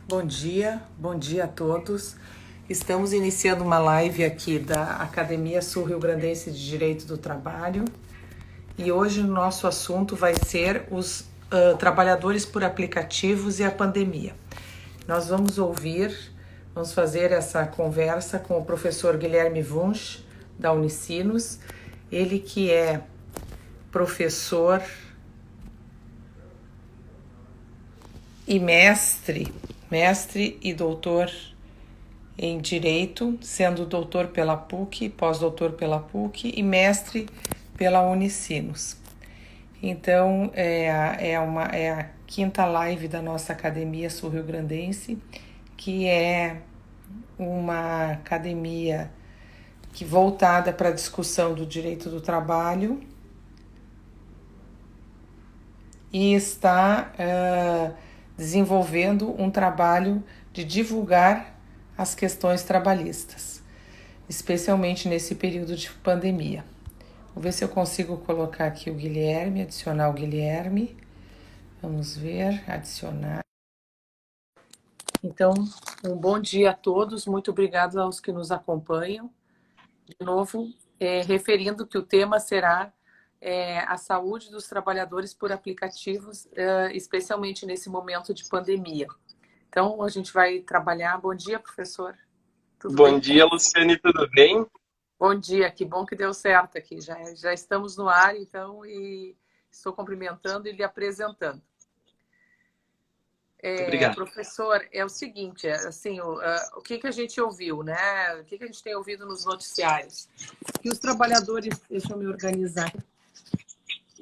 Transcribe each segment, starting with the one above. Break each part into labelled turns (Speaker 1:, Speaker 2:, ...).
Speaker 1: Bom dia a todos. Estamos iniciando uma live aqui da Academia Sul-Rio-Grandense de Direito do Trabalho e hoje o nosso assunto vai ser os trabalhadores por aplicativos e a pandemia. Nós vamos fazer essa conversa com o professor Guilherme Wunsch, da Unicinos, ele que é professor e mestre e doutor em Direito, sendo doutor pela PUC, pós-doutor pela PUC e mestre pela Unicinos. Então, é a quinta live da nossa Academia Sul-Rio-Grandense, que é uma academia voltada para a discussão do direito do trabalho e está desenvolvendo um trabalho de divulgar as questões trabalhistas, especialmente nesse período de pandemia. Vou ver se eu consigo colocar aqui o Guilherme, adicionar o Guilherme. Vamos ver, adicionar. Então, um bom dia a todos, muito obrigado aos que nos acompanham. De novo, referindo que o tema será a saúde dos trabalhadores por aplicativos, especialmente nesse momento de pandemia. Então, a gente vai trabalhar. Bom dia, professor.
Speaker 2: Tudo bem? Bom dia, Luciane, tudo bem?
Speaker 1: Bom dia, que bom que deu certo aqui. Já estamos no ar, então, e estou cumprimentando e lhe apresentando.
Speaker 2: Obrigado.
Speaker 1: Professor, é o seguinte, assim, o que a gente ouviu, né? O que a gente tem ouvido nos noticiários? Que os trabalhadores, deixa eu me organizar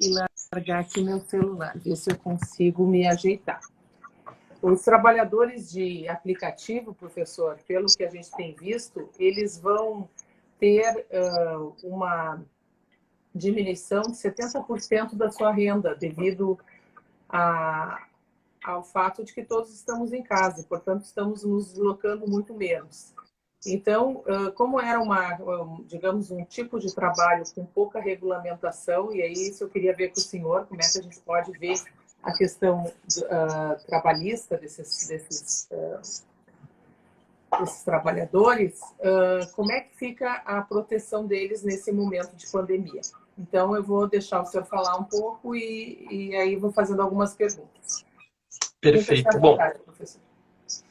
Speaker 1: e largar aqui meu celular, ver se eu consigo me ajeitar. Os trabalhadores de aplicativo, professor, pelo que a gente tem visto, eles vão ter uma diminuição de 70% da sua renda devido ao fato de que todos estamos em casa e, portanto, estamos nos deslocando muito menos. Então, como era digamos, um tipo de trabalho com pouca regulamentação, e aí isso eu queria ver com o senhor, como é que a gente pode ver a questão trabalhista desses trabalhadores, como é que fica a proteção deles nesse momento de pandemia? Então, eu vou deixar o senhor falar um pouco e aí vou fazendo algumas perguntas.
Speaker 2: Perfeito. Bom,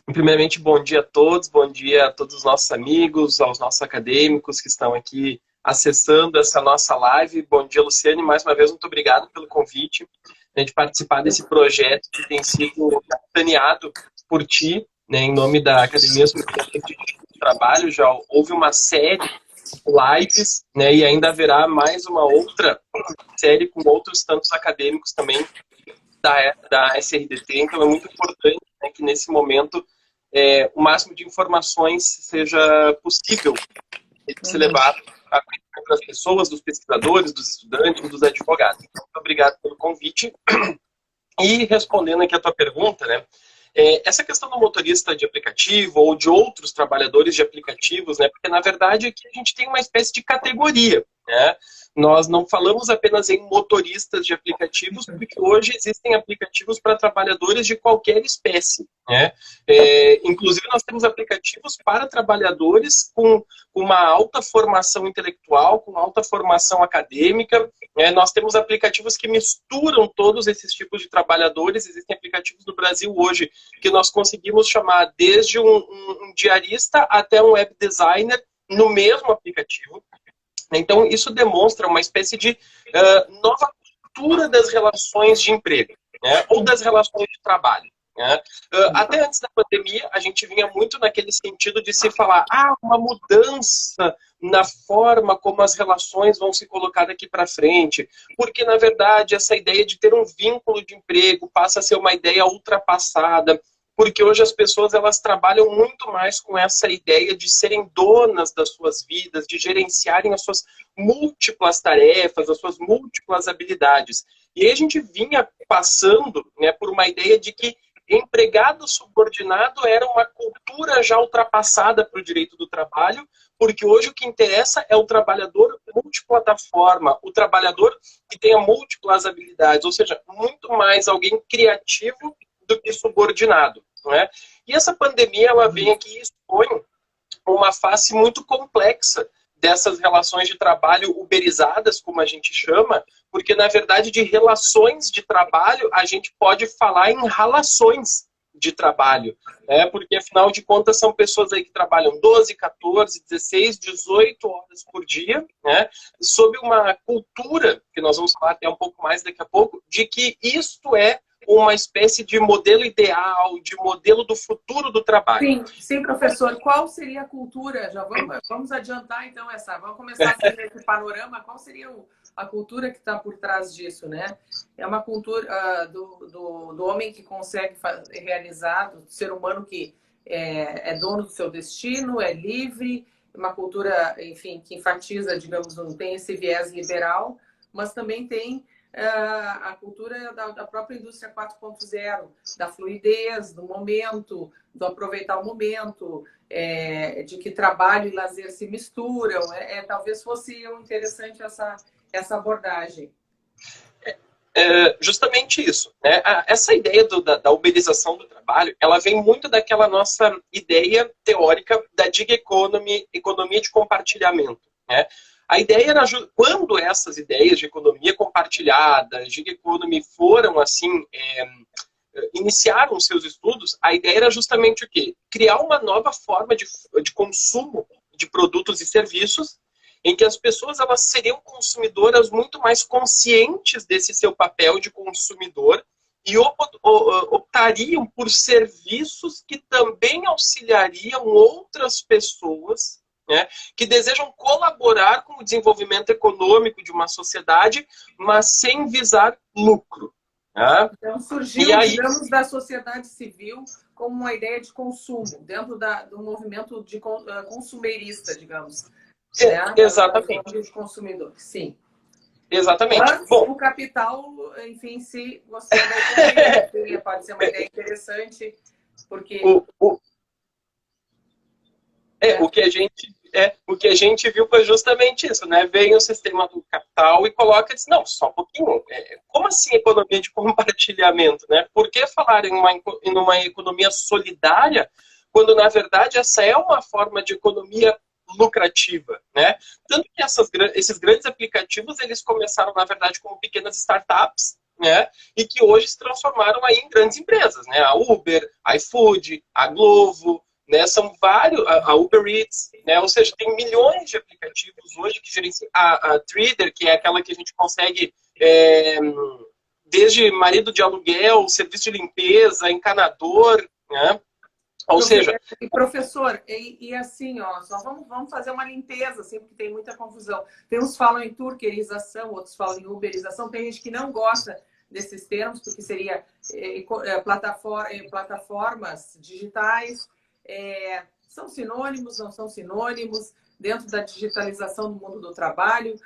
Speaker 2: primeiramente, bom dia a todos, bom dia a todos os nossos amigos, aos nossos acadêmicos que estão aqui acessando essa nossa live. Bom dia, Luciane, mais uma vez, muito obrigado pelo convite, a gente participar desse projeto que tem sido capitaneado por ti, né, em nome da Academia Sul-Rio-Grandense de Trabalho. Já houve uma série de lives, né, e ainda haverá mais uma outra série com outros tantos acadêmicos também da SRDT, então é muito importante, né, que nesse momento o máximo de informações seja possível ser levado para as pessoas, dos pesquisadores, dos estudantes, dos advogados. Então, muito obrigado pelo convite. E respondendo aqui a tua pergunta, né, essa questão do motorista de aplicativo ou de outros trabalhadores de aplicativos, né, porque na verdade aqui a gente tem uma espécie de categoria, né? Nós não falamos apenas em motoristas de aplicativos, porque hoje existem aplicativos para trabalhadores de qualquer espécie, né? Inclusive nós temos aplicativos para trabalhadores com uma alta formação intelectual, com alta formação acadêmica, né? Nós temos aplicativos que misturam todos esses tipos de trabalhadores. Existem aplicativos no Brasil hoje que nós conseguimos chamar desde um diarista até um web designer no mesmo aplicativo. Então, isso demonstra uma espécie de nova cultura das relações de emprego, né? Ou das relações de trabalho. Né? Até antes da pandemia, a gente vinha muito naquele sentido de se falar uma mudança na forma como as relações vão se colocar daqui para frente, porque, na verdade, essa ideia de ter um vínculo de emprego passa a ser uma ideia ultrapassada, porque hoje as pessoas elas trabalham muito mais com essa ideia de serem donas das suas vidas, de gerenciarem as suas múltiplas tarefas, as suas múltiplas habilidades. E aí a gente vinha passando, né, por uma ideia de que empregado subordinado era uma cultura já ultrapassada para o direito do trabalho, porque hoje o que interessa é o trabalhador multiplataforma, o trabalhador que tenha múltiplas habilidades, ou seja, muito mais alguém criativo do que subordinado. né? E essa pandemia, ela vem aqui e expõe uma face muito complexa dessas relações de trabalho uberizadas, como a gente chama, porque, na verdade, de relações de trabalho, a gente pode falar em relações de trabalho, né? Porque, afinal de contas, são pessoas aí que trabalham 12, 14, 16, 18 horas por dia, né? Sob uma cultura, que nós vamos falar até um pouco mais daqui a pouco, de que isto é uma espécie de modelo ideal, de modelo do futuro do trabalho.
Speaker 1: Sim, sim, professor. Qual seria a cultura? Já vamos adiantar, então, vamos começar a fazer esse panorama. Qual seria a cultura que está por trás disso, né? É uma cultura do homem que consegue realizar, do ser humano que é dono do seu destino, é livre, uma cultura, enfim, que enfatiza, digamos, não tem esse viés liberal, mas também tem a cultura da própria indústria 4.0, da fluidez, do momento, do aproveitar o momento, de que trabalho e lazer se misturam. Talvez fosse interessante essa abordagem.
Speaker 2: Justamente isso, né? Essa ideia da uberização do trabalho, ela vem muito daquela nossa ideia teórica da gig economy, economia de compartilhamento, né? A ideia era, quando essas ideias de economia compartilhada, gig economy foram assim, iniciaram seus estudos, a ideia era justamente o quê? Criar uma nova forma de consumo de produtos e serviços, em que as pessoas elas seriam consumidoras muito mais conscientes desse seu papel de consumidor e optariam por serviços que também auxiliariam outras pessoas, né, que desejam colaborar com o desenvolvimento econômico de uma sociedade, mas sem visar lucro. Né?
Speaker 1: Então surgiu, digamos, da sociedade civil como uma ideia de consumo, dentro do movimento consumerista, digamos. Né?
Speaker 2: Exatamente.
Speaker 1: De consumidor, sim.
Speaker 2: Exatamente.
Speaker 1: Mas o capital, enfim, se gostou da ideia, pode ser uma ideia interessante, porque...
Speaker 2: O que a gente viu foi justamente isso, né? Vem o sistema do capital e coloca, diz, não, só um pouquinho. Como assim economia de compartilhamento, né? Por que falar em uma economia solidária, quando na verdade essa é uma forma de economia lucrativa, né? Tanto que esses grandes aplicativos, eles começaram, na verdade, como pequenas startups, né? E que hoje se transformaram aí em grandes empresas, né? A Uber, a iFood, a Glovo, né? São vários, a Uber Eats, né? Ou seja, tem milhões de aplicativos hoje que gerenciam a Treader, que é aquela que a gente consegue desde marido de aluguel, serviço de limpeza, encanador, né? Ou seja...
Speaker 1: Professor, e assim, ó, só vamos fazer uma limpeza, assim, porque tem muita confusão. Tem uns que falam em turquerização, outros falam em uberização, tem gente que não gosta desses termos, porque seria plataformas digitais. São sinônimos, não são sinônimos, dentro da digitalização do mundo do trabalho,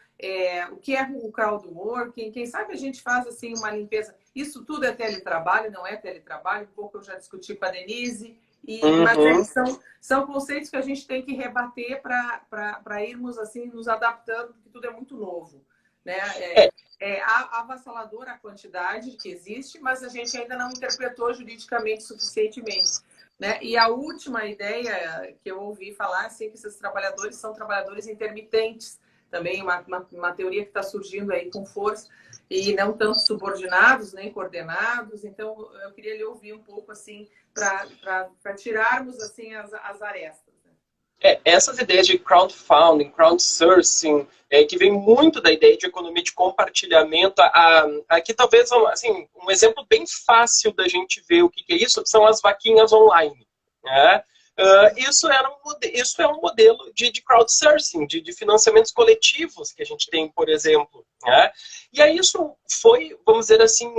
Speaker 1: o que é o crowdworking, quem sabe a gente faz assim uma limpeza. Isso tudo é teletrabalho, não é teletrabalho, um pouco eu já discuti com a Denise, mas são conceitos que a gente tem que rebater para irmos assim nos adaptando, porque tudo é muito novo. Né? Avassaladora a quantidade que existe, mas a gente ainda não interpretou juridicamente suficientemente. Né? E a última ideia que eu ouvi falar, assim, que esses trabalhadores são trabalhadores intermitentes, também uma teoria que está surgindo aí com força, e não tanto subordinados, nem coordenados. Então, eu queria lhe ouvir um pouco, assim, para tirarmos, assim, as arestas. Né?
Speaker 2: Essas ideias de crowdfunding, crowdsourcing, que vem muito da ideia de economia de compartilhamento, aqui talvez assim, um exemplo bem fácil da gente ver o que é isso, são as vaquinhas online. Né? Isso é um modelo de crowdsourcing, de financiamentos coletivos que a gente tem, por exemplo. Né? E aí isso foi, vamos dizer assim,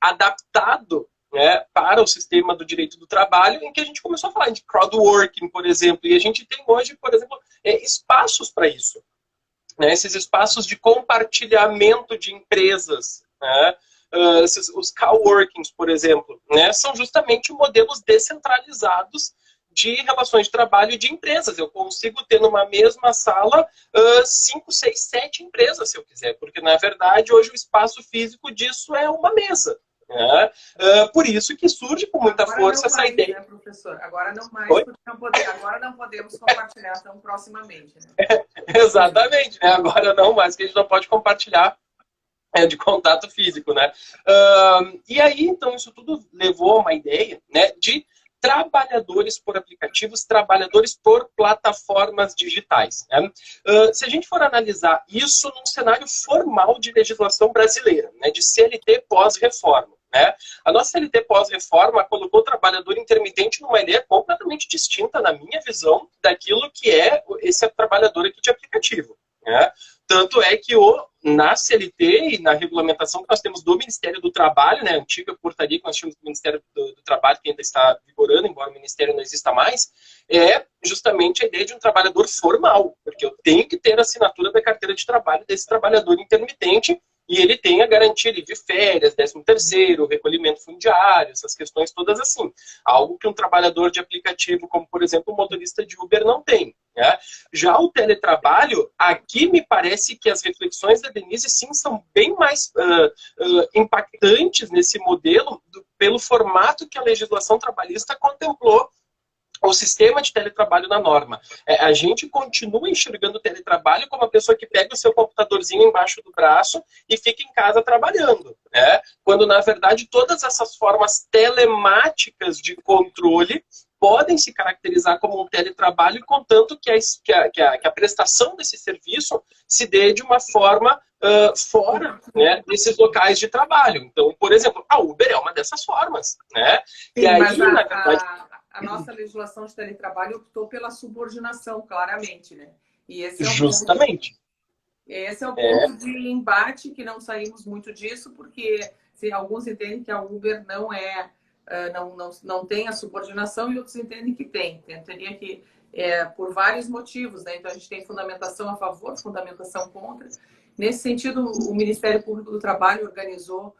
Speaker 2: adaptado, né, para o sistema do direito do trabalho, em que a gente começou a falar de crowdworking, por exemplo, e a gente tem hoje, por exemplo, espaços para isso. Né, esses espaços de compartilhamento de empresas, né, os coworkings, por exemplo, né, são justamente modelos descentralizados de relações de trabalho e de empresas. Eu consigo ter numa mesma sala 5, 6, 7 empresas, se eu quiser, porque, na verdade, hoje o espaço físico disso é uma mesa. Né? Por isso que surge com muita
Speaker 1: Agora
Speaker 2: força
Speaker 1: não
Speaker 2: essa
Speaker 1: mais,
Speaker 2: ideia.
Speaker 1: né, professor? Agora não mais,
Speaker 2: Oi?
Speaker 1: porque agora não podemos compartilhar tão proximamente, né?
Speaker 2: Exatamente, né? Agora não mais, que a gente não pode compartilhar de contato físico, né? E aí, então, isso tudo levou a uma ideia, né, de trabalhadores por aplicativos, trabalhadores por plataformas digitais. Né? Se a gente for analisar isso num cenário formal de legislação brasileira, né, de CLT pós-reforma, né? A nossa CLT pós-reforma colocou o trabalhador intermitente numa ideia completamente distinta, na minha visão, daquilo que é esse trabalhador aqui de aplicativo. Né? Tanto é que na CLT e na regulamentação que nós temos do Ministério do Trabalho, né, a antiga portaria que nós tínhamos do Ministério do Trabalho, que ainda está vigorando, embora o Ministério não exista mais, é justamente a ideia de um trabalhador formal, porque eu tenho que ter a assinatura da carteira de trabalho desse trabalhador intermitente e ele tem a garantia de férias, 13º, recolhimento fundiário, essas questões todas assim. Algo que um trabalhador de aplicativo, como por exemplo o motorista de Uber, não tem. Né? Já o teletrabalho, aqui me parece que as reflexões da Denise sim são bem mais impactantes nesse modelo pelo formato que a legislação trabalhista contemplou o sistema de teletrabalho na norma. A gente continua enxergando o teletrabalho como a pessoa que pega o seu computadorzinho embaixo do braço e fica em casa trabalhando. Né? Quando, na verdade, todas essas formas telemáticas de controle podem se caracterizar como um teletrabalho, contanto que a prestação desse serviço se dê de uma forma fora, né, desses locais de trabalho. Então, por exemplo, a Uber é uma dessas formas. Né?
Speaker 1: Sim,
Speaker 2: e aí, na verdade...
Speaker 1: a nossa legislação de teletrabalho optou pela subordinação, claramente, né? E esse é
Speaker 2: Justamente.
Speaker 1: Esse é o ponto de embate, que não saímos muito disso, porque se alguns entendem que a Uber não tem a subordinação e outros entendem que tem. Teria que, por vários motivos, né? Então a gente tem fundamentação a favor, fundamentação contra. Nesse sentido, o Ministério Público do Trabalho organizou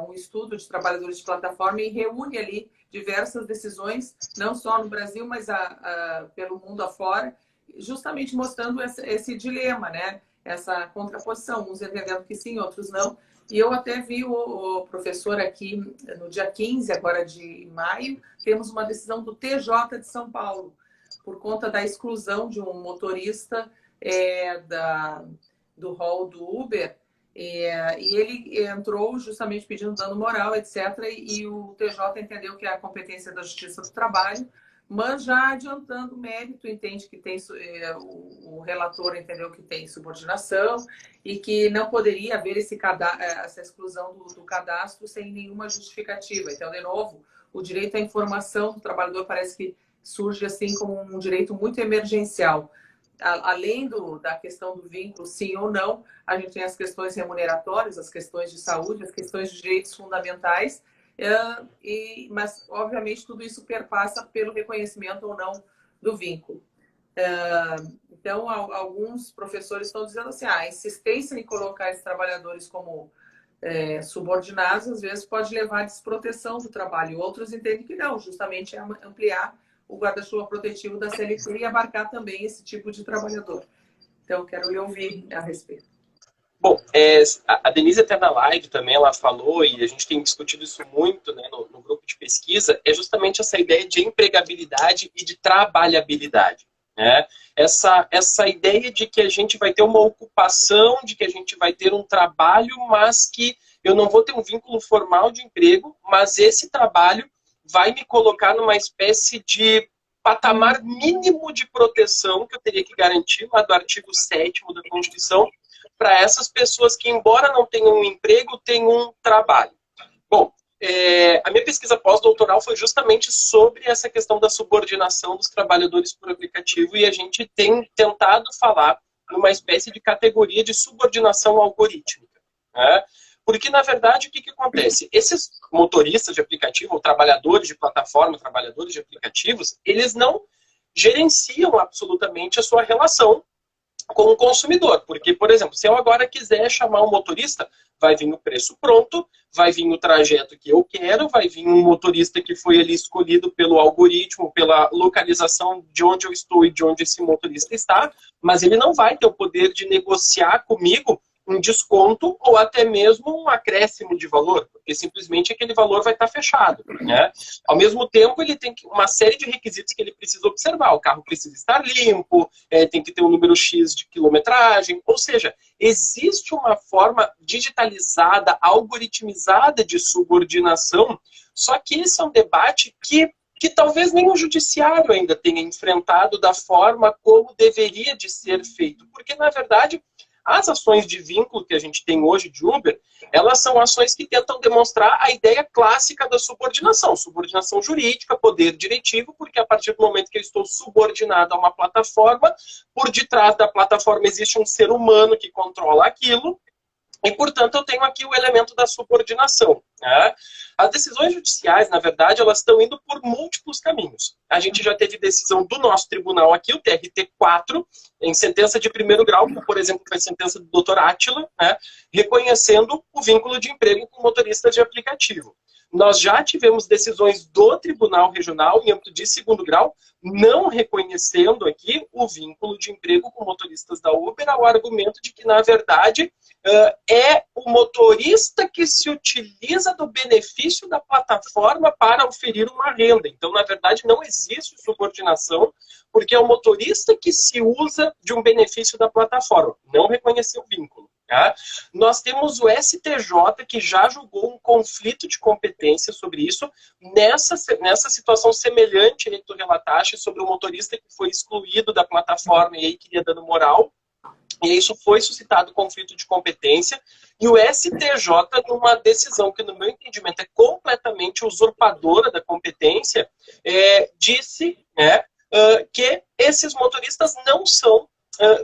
Speaker 1: um estudo de trabalhadores de plataforma e reúne ali diversas decisões, não só no Brasil, mas pelo mundo afora, justamente mostrando esse dilema, né? Essa contraposição, uns entendendo que sim, outros não. E eu até vi o professor aqui, no dia 15 agora de maio, temos uma decisão do TJ de São Paulo, por conta da exclusão de um motorista do rol do Uber, e ele entrou justamente pedindo dano moral, etc. E o TJ entendeu que é a competência da Justiça do Trabalho, mas já adiantando o mérito, entende que tem o relator entendeu que tem subordinação e que não poderia haver essa exclusão do cadastro sem nenhuma justificativa. Então, de novo, o direito à informação do trabalhador parece que surge assim como um direito muito emergencial. Além da questão do vínculo, sim ou não, a gente tem as questões remuneratórias, as questões de saúde, as questões de direitos fundamentais, mas, obviamente, tudo isso perpassa pelo reconhecimento ou não do vínculo. Então, alguns professores estão dizendo assim, a insistência em colocar esses trabalhadores como subordinados, às vezes, pode levar à desproteção do trabalho. Outros entendem que não, justamente é ampliar o guarda-chuva protetivo da CLT e abarcar também esse tipo de trabalhador. Então, quero lhe ouvir a respeito.
Speaker 2: Bom, a Denise até na live também ela falou, e a gente tem discutido isso muito, né, no grupo de pesquisa, é justamente essa ideia de empregabilidade e de trabalhabilidade. Né? Essa ideia de que a gente vai ter uma ocupação, de que a gente vai ter um trabalho, mas que eu não vou ter um vínculo formal de emprego, mas esse trabalho vai me colocar numa espécie de patamar mínimo de proteção que eu teria que garantir lá do artigo 7º da Constituição para essas pessoas que, embora não tenham um emprego, tenham um trabalho. Bom, a minha pesquisa pós-doutoral foi justamente sobre essa questão da subordinação dos trabalhadores por aplicativo e a gente tem tentado falar numa espécie de categoria de subordinação algorítmica. Né? Porque, na verdade, o que acontece? Esses motoristas de aplicativo, ou trabalhadores de plataforma, trabalhadores de aplicativos, eles não gerenciam absolutamente a sua relação com o consumidor. Porque, por exemplo, se eu agora quiser chamar um motorista, vai vir o preço pronto, vai vir o trajeto que eu quero, vai vir um motorista que foi ali escolhido pelo algoritmo, pela localização de onde eu estou e de onde esse motorista está, mas ele não vai ter o poder de negociar comigo um desconto ou até mesmo um acréscimo de valor, porque simplesmente aquele valor vai estar fechado, né? Ao mesmo tempo, ele tem uma série de requisitos que ele precisa observar. O carro precisa estar limpo, tem que ter um número X de quilometragem, ou seja, existe uma forma digitalizada, algoritmizada de subordinação, só que esse é um debate que talvez nem o judiciário ainda tenha enfrentado da forma como deveria de ser feito. Porque, na verdade, as ações de vínculo que a gente tem hoje de Uber, elas são ações que tentam demonstrar a ideia clássica da subordinação. Subordinação jurídica, poder diretivo, porque a partir do momento que eu estou subordinado a uma plataforma, por detrás da plataforma existe um ser humano que controla aquilo, e, portanto, eu tenho aqui o elemento da subordinação, né? As decisões judiciais, na verdade, elas estão indo por múltiplos caminhos. A gente já teve decisão do nosso tribunal aqui, o TRT4, em sentença de primeiro grau, como, por exemplo, foi a sentença do Dr. Átila, né, reconhecendo o vínculo de emprego com motoristas de aplicativo. Nós já tivemos decisões do Tribunal Regional, em âmbito de segundo grau, não reconhecendo aqui o vínculo de emprego com motoristas da Uber, ao argumento de que, na verdade, é o motorista que se utiliza do benefício da plataforma para oferir uma renda. Então, na verdade, não existe subordinação, porque é o motorista que se usa de um benefício da plataforma. Não reconheceu o vínculo. Tá? Nós temos o STJ, que já julgou um conflito de competência sobre isso, nessa situação semelhante que tu relataste sobre o motorista que foi excluído da plataforma e aí queria dano moral. E isso foi suscitado conflito de competência, e o STJ, numa decisão que, no meu entendimento, é completamente usurpadora da competência, disse, né, que esses motoristas não são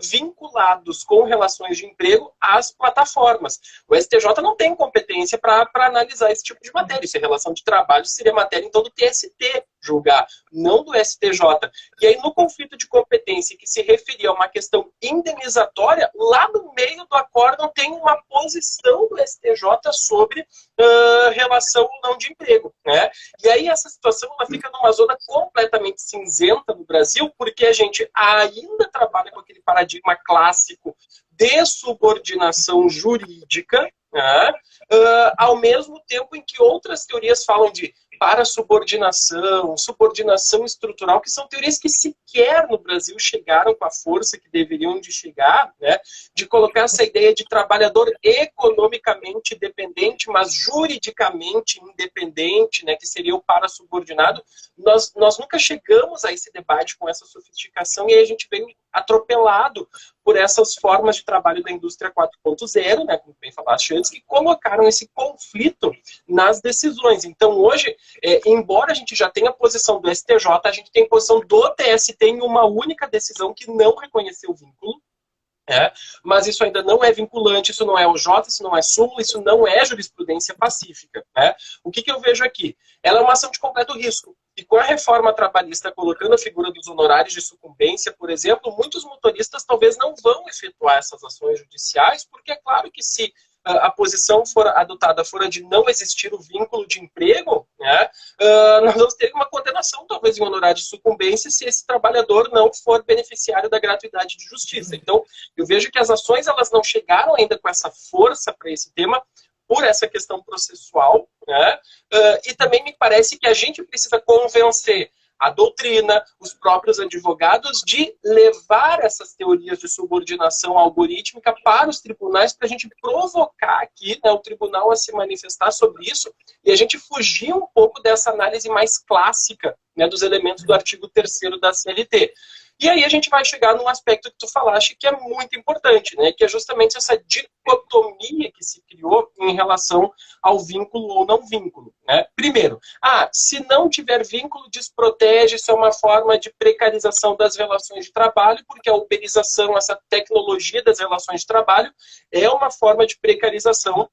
Speaker 2: vinculados com relações de emprego às plataformas. O STJ não tem competência para analisar esse tipo de matéria. Isso é relação de trabalho, seria matéria, então, do TST julgar, não do STJ. E aí, no conflito de competência que se referia a uma questão indenizatória, lá no meio do acórdão tem uma posição do STJ sobre relação ou não de emprego, né? E aí essa situação ela fica numa zona completamente cinzenta no Brasil, porque a gente ainda trabalha com aquele paradigma clássico de subordinação jurídica, né? Ao mesmo tempo em que outras teorias falam de parasubordinação, subordinação estrutural, que são teorias que sequer no Brasil chegaram com a força que deveriam de chegar, né? De colocar essa ideia de trabalhador economicamente dependente, mas juridicamente independente, né? Que seria o parasubordinado. Nós nunca chegamos a esse debate com essa sofisticação e aí a gente veio atropelado por essas formas de trabalho da indústria 4.0, né, como bem falaste antes, que colocaram esse conflito nas decisões. Então, hoje, embora a gente já tenha a posição do STJ, a gente tem a posição do TST em uma única decisão que não reconheceu o vínculo, mas isso ainda não é vinculante, isso não é OJ, isso não é súmula, isso não é jurisprudência pacífica. Né? O que eu vejo aqui? Ela é uma ação de completo risco. E com a reforma trabalhista colocando a figura dos honorários de sucumbência, por exemplo, muitos motoristas talvez não vão efetuar essas ações judiciais, porque é claro que se a posição adotada for a de não existir o vínculo de emprego, né, nós vamos ter uma condenação, talvez, em honorário de sucumbência, se esse trabalhador não for beneficiário da gratuidade de justiça. Então, eu vejo que as ações elas não chegaram ainda com essa força para esse tema, por essa questão processual, né, e também me parece que a gente precisa convencer a doutrina, os próprios advogados, de levar essas teorias de subordinação algorítmica para os tribunais, para a gente provocar aqui, né, o tribunal a se manifestar sobre isso e a gente fugir um pouco dessa análise mais clássica, né, dos elementos do artigo 3º da CLT. E aí a gente vai chegar num aspecto que tu falaste que é muito importante, né? Que é justamente essa dicotomia que se criou em relação ao vínculo ou não vínculo. Né? Primeiro, se não tiver vínculo, desprotege, isso é uma forma de precarização das relações de trabalho, porque a uberização, essa tecnologia das relações de trabalho, é uma forma de precarização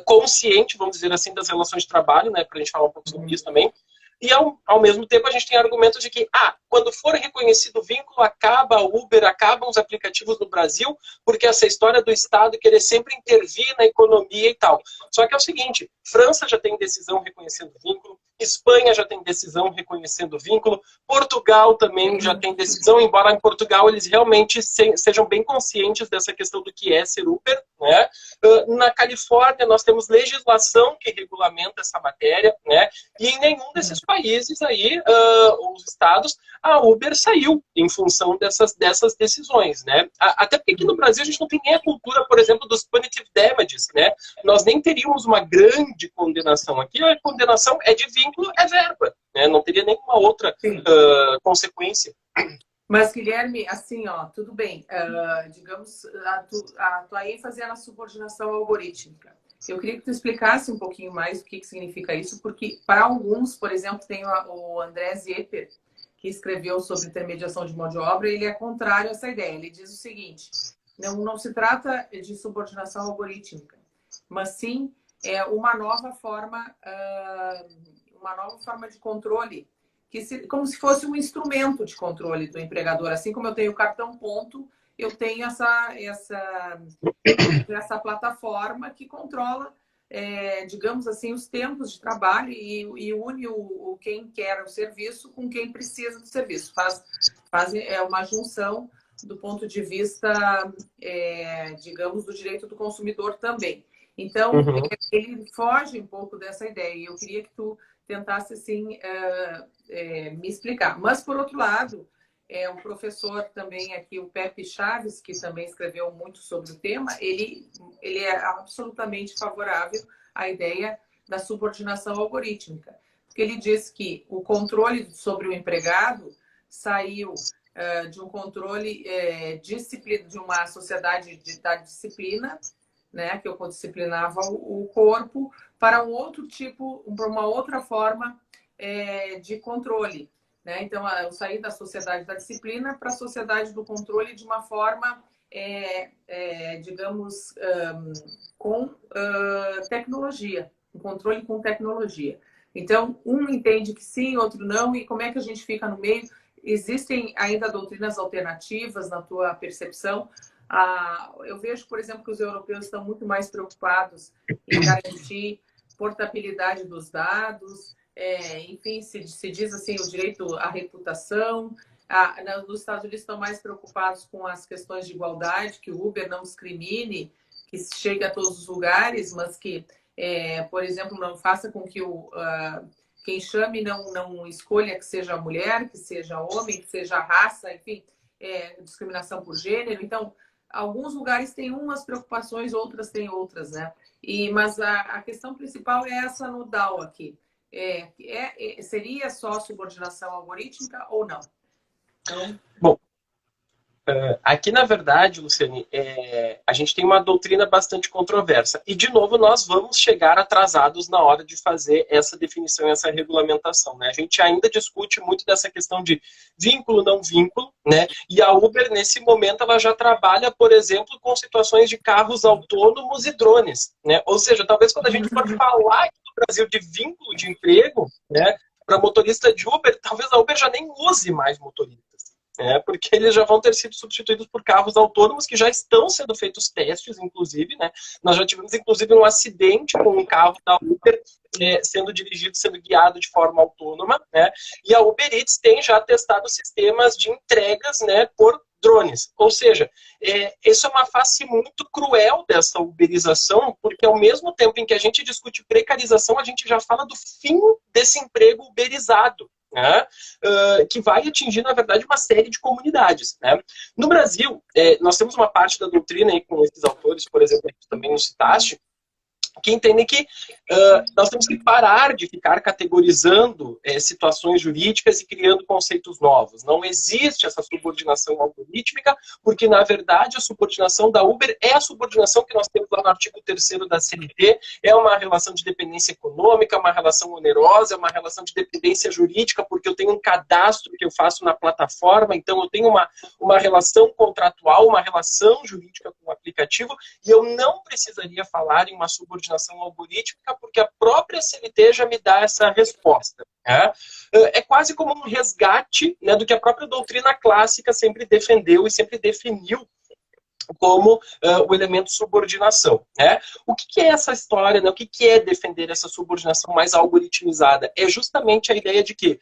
Speaker 2: consciente, vamos dizer assim, das relações de trabalho, né? Para a gente falar um pouco sobre isso também. E, ao mesmo tempo, a gente tem argumentos de que, quando for reconhecido o vínculo, acaba a Uber, acabam os aplicativos no Brasil, porque essa história do Estado querer sempre intervir na economia e tal. Só que é o seguinte, França já tem decisão reconhecendo o vínculo, Espanha já tem decisão reconhecendo o vínculo. Portugal também já tem decisão, embora em Portugal eles realmente sejam bem conscientes dessa questão do que é ser Uber, né? Na Califórnia nós temos legislação que regulamenta essa matéria, né? E em nenhum desses países aí, os estados, a Uber saiu em função dessas decisões, né? Até porque aqui no Brasil a gente não tem nem a cultura, por exemplo, dos punitive damages, né? Nós nem teríamos uma grande condenação. Aqui a condenação é de vínculo, é verba, né? Não teria nenhuma outra consequência.
Speaker 1: Mas, Guilherme, assim, ó, tudo bem. Digamos, a tua ênfase é na subordinação algorítmica. Eu queria que tu explicasse um pouquinho mais o que significa isso, porque para alguns, por exemplo, tem o André Zepper, que escreveu sobre intermediação de mão de obra, e ele é contrário a essa ideia. Ele diz o seguinte: não se trata de subordinação algorítmica, mas sim uma nova forma de controle, como se fosse um instrumento de controle do empregador. Assim como eu tenho o cartão ponto, eu tenho essa plataforma que controla, digamos assim, os tempos de trabalho e une quem quer o serviço com quem precisa do serviço. Faz uma junção do ponto de vista, digamos, do direito do consumidor também. Então, ele foge um pouco dessa ideia. E eu queria que tu tentasse, assim, me explicar. Mas, por outro lado, um professor também aqui, o Pepe Chaves, que também escreveu muito sobre o tema, ele é absolutamente favorável à ideia da subordinação algorítmica. Porque ele diz que o controle sobre o empregado saiu de um controle de uma sociedade da disciplina, né, que eu disciplinava o corpo, para uma outra forma de controle, né? Então, eu saí da sociedade da disciplina para a sociedade do controle de uma forma, digamos, com tecnologia, um controle com tecnologia. Então, um entende que sim, outro não, e como é que a gente fica no meio? Existem ainda doutrinas alternativas na tua percepção? Eu vejo, por exemplo, que os europeus estão muito mais preocupados em garantir portabilidade dos dados, enfim, se diz assim, o direito à reputação. Nos Estados Unidos estão mais preocupados com as questões de igualdade, que o Uber não discrimine, que chegue a todos os lugares, mas que, por exemplo, não faça com que quem chame não escolha que seja mulher, que seja homem, que seja raça, enfim, discriminação por gênero. Então, alguns lugares têm umas preocupações, outras têm outras, né? Mas a questão principal é essa no DAO aqui. Seria só subordinação algorítmica ou não? Então...
Speaker 2: Bom, aqui, na verdade, Luciane, a gente tem uma doutrina bastante controversa. E, de novo, nós vamos chegar atrasados na hora de fazer essa definição, essa regulamentação, né? A gente ainda discute muito dessa questão de vínculo, não vínculo, né? E a Uber, nesse momento, ela já trabalha, por exemplo, com situações de carros autônomos e drones, né? Ou seja, talvez quando a gente for falar aqui no Brasil de vínculo de emprego, né, para motorista de Uber, talvez a Uber já nem use mais motoristas. Porque eles já vão ter sido substituídos por carros autônomos que já estão sendo feitos testes, inclusive, né? Nós já tivemos, inclusive, um acidente com um carro da Uber sendo dirigido, sendo guiado de forma autônoma, né? E a Uber Eats tem já testado sistemas de entregas, né, por drones. Ou seja, isso é uma face muito cruel dessa uberização, porque ao mesmo tempo em que a gente discute precarização, a gente já fala do fim desse emprego uberizado, né? Que vai atingir, na verdade, uma série de comunidades, né? No Brasil, nós temos uma parte da doutrina aí com esses autores, por exemplo, que também não citaste, que entendem que nós temos que parar de ficar categorizando situações jurídicas e criando conceitos novos. Não existe essa subordinação algorítmica, porque, na verdade, a subordinação da Uber é a subordinação que nós temos lá no artigo 3º da CLT, é uma relação de dependência econômica, uma relação onerosa, uma relação de dependência jurídica, porque eu tenho um cadastro que eu faço na plataforma, então eu tenho uma relação contratual, uma relação jurídica com o aplicativo, e eu não precisaria falar em uma subordinação algorítmica, porque a própria CLT já me dá essa resposta. É quase como um resgate, né, do que a própria doutrina clássica sempre defendeu e sempre definiu como o elemento subordinação, né? O que é essa história, né? O que é defender essa subordinação mais algoritmizada? É justamente a ideia de que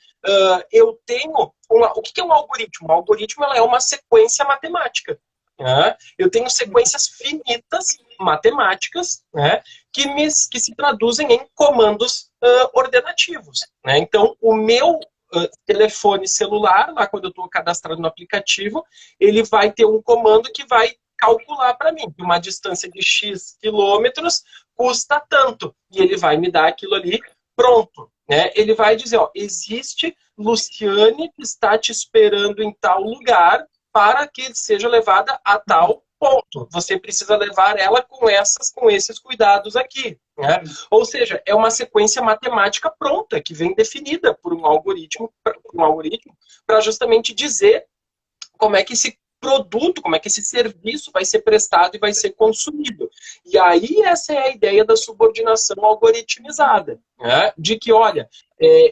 Speaker 2: eu tenho... O que é um algoritmo? Um algoritmo ela é uma sequência matemática. Né? Eu tenho sequências finitas matemáticas, né? Que se traduzem em comandos ordenativos. Né? Então, o meu telefone celular, lá quando eu estou cadastrado no aplicativo, ele vai ter um comando que vai calcular para mim que uma distância de X quilômetros custa tanto. E ele vai me dar aquilo ali pronto. Né? Ele vai dizer, ó, existe Luciane que está te esperando em tal lugar para que seja levada a tal ponto. Você precisa levar ela com esses cuidados aqui. Né? Ou seja, é uma sequência matemática pronta, que vem definida por um algoritmo para justamente dizer como é que esse produto, como é que esse serviço vai ser prestado e vai ser consumido. E aí essa é a ideia da subordinação algoritmizada, né? De que, olha,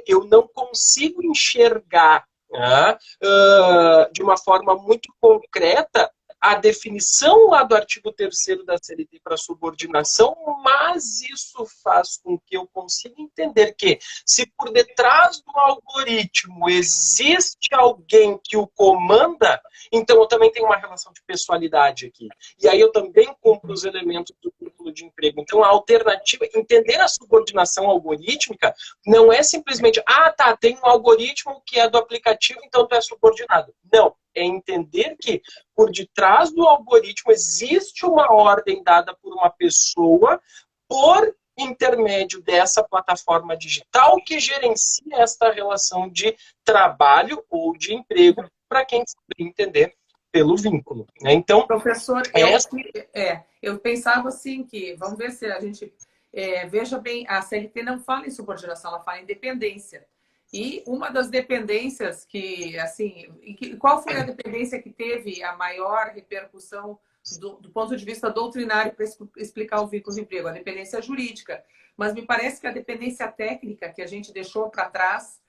Speaker 2: eu não consigo enxergar, né, de uma forma muito concreta a definição lá do artigo 3º da CLT para subordinação, mas isso faz com que eu consiga entender que, se por detrás do algoritmo existe alguém que o comanda, então eu também tenho uma relação de pessoalidade aqui. E aí eu também cumpro os elementos do vínculo de emprego. Então a alternativa, entender a subordinação algorítmica, não é simplesmente, tá, tem um algoritmo que é do aplicativo, então tu é subordinado. Não. É entender que por detrás do algoritmo existe uma ordem dada por uma pessoa por intermédio dessa plataforma digital que gerencia esta relação de trabalho ou de emprego para quem sabe entender pelo vínculo. Né? Então,
Speaker 1: professor, eu pensava assim que, vamos ver se a gente veja bem, a CLT não fala em subordinação, ela fala em dependência. E uma das dependências que, assim, qual foi a dependência que teve a maior repercussão do ponto de vista doutrinário para explicar o vínculo de emprego? A dependência jurídica. Mas me parece que a dependência técnica que a gente deixou para trás,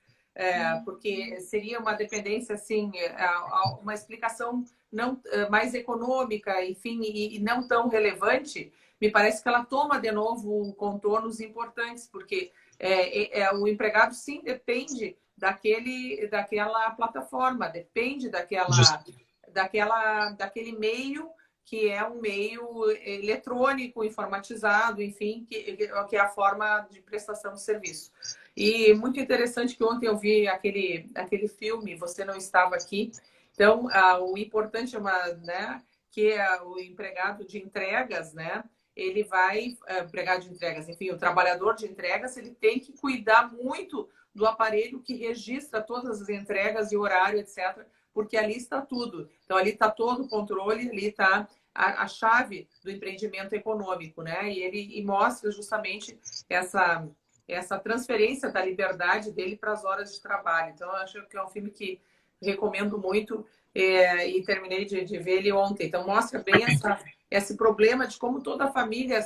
Speaker 1: porque seria uma dependência, assim, uma explicação não mais econômica, enfim, e não tão relevante, me parece que ela toma de novo contornos importantes, porque o empregado, sim, depende daquela plataforma, depende daquele meio que é um meio eletrônico, informatizado, enfim, que é a forma de prestação de serviço. E muito interessante que ontem eu vi aquele filme, Você Não Estava Aqui. Então, o importante né, que é o empregado de entregas, né? Ele vai, empregado de entregas, enfim, o trabalhador de entregas, ele tem que cuidar muito do aparelho que registra todas as entregas e horário, etc., porque ali está tudo. Então, ali está todo o controle, ali está a chave do empreendimento econômico, né? E mostra justamente essa transferência da liberdade dele para as horas de trabalho. Então, eu acho que é um filme que recomendo muito e terminei de ver ele ontem. Então, mostra bem esse problema de como toda a família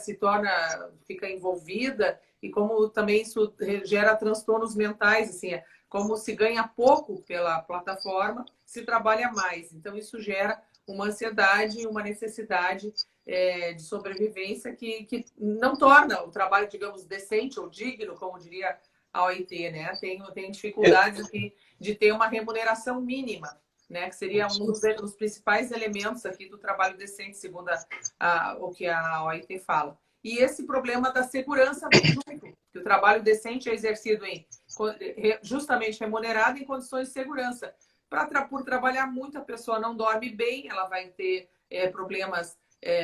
Speaker 1: fica envolvida e como também isso gera transtornos mentais, assim, como se ganha pouco pela plataforma, se trabalha mais. Então, isso gera uma ansiedade, uma necessidade de sobrevivência que não torna o trabalho, digamos, decente ou digno, como diria a OIT, né? Tem dificuldades de ter uma remuneração mínima, né? Que seria um dos principais elementos aqui do trabalho decente, segundo o que a OIT fala. E esse problema da segurança vem junto, que o trabalho decente é exercido justamente remunerado em condições de segurança. Por trabalhar muito, a pessoa não dorme bem, ela vai ter problemas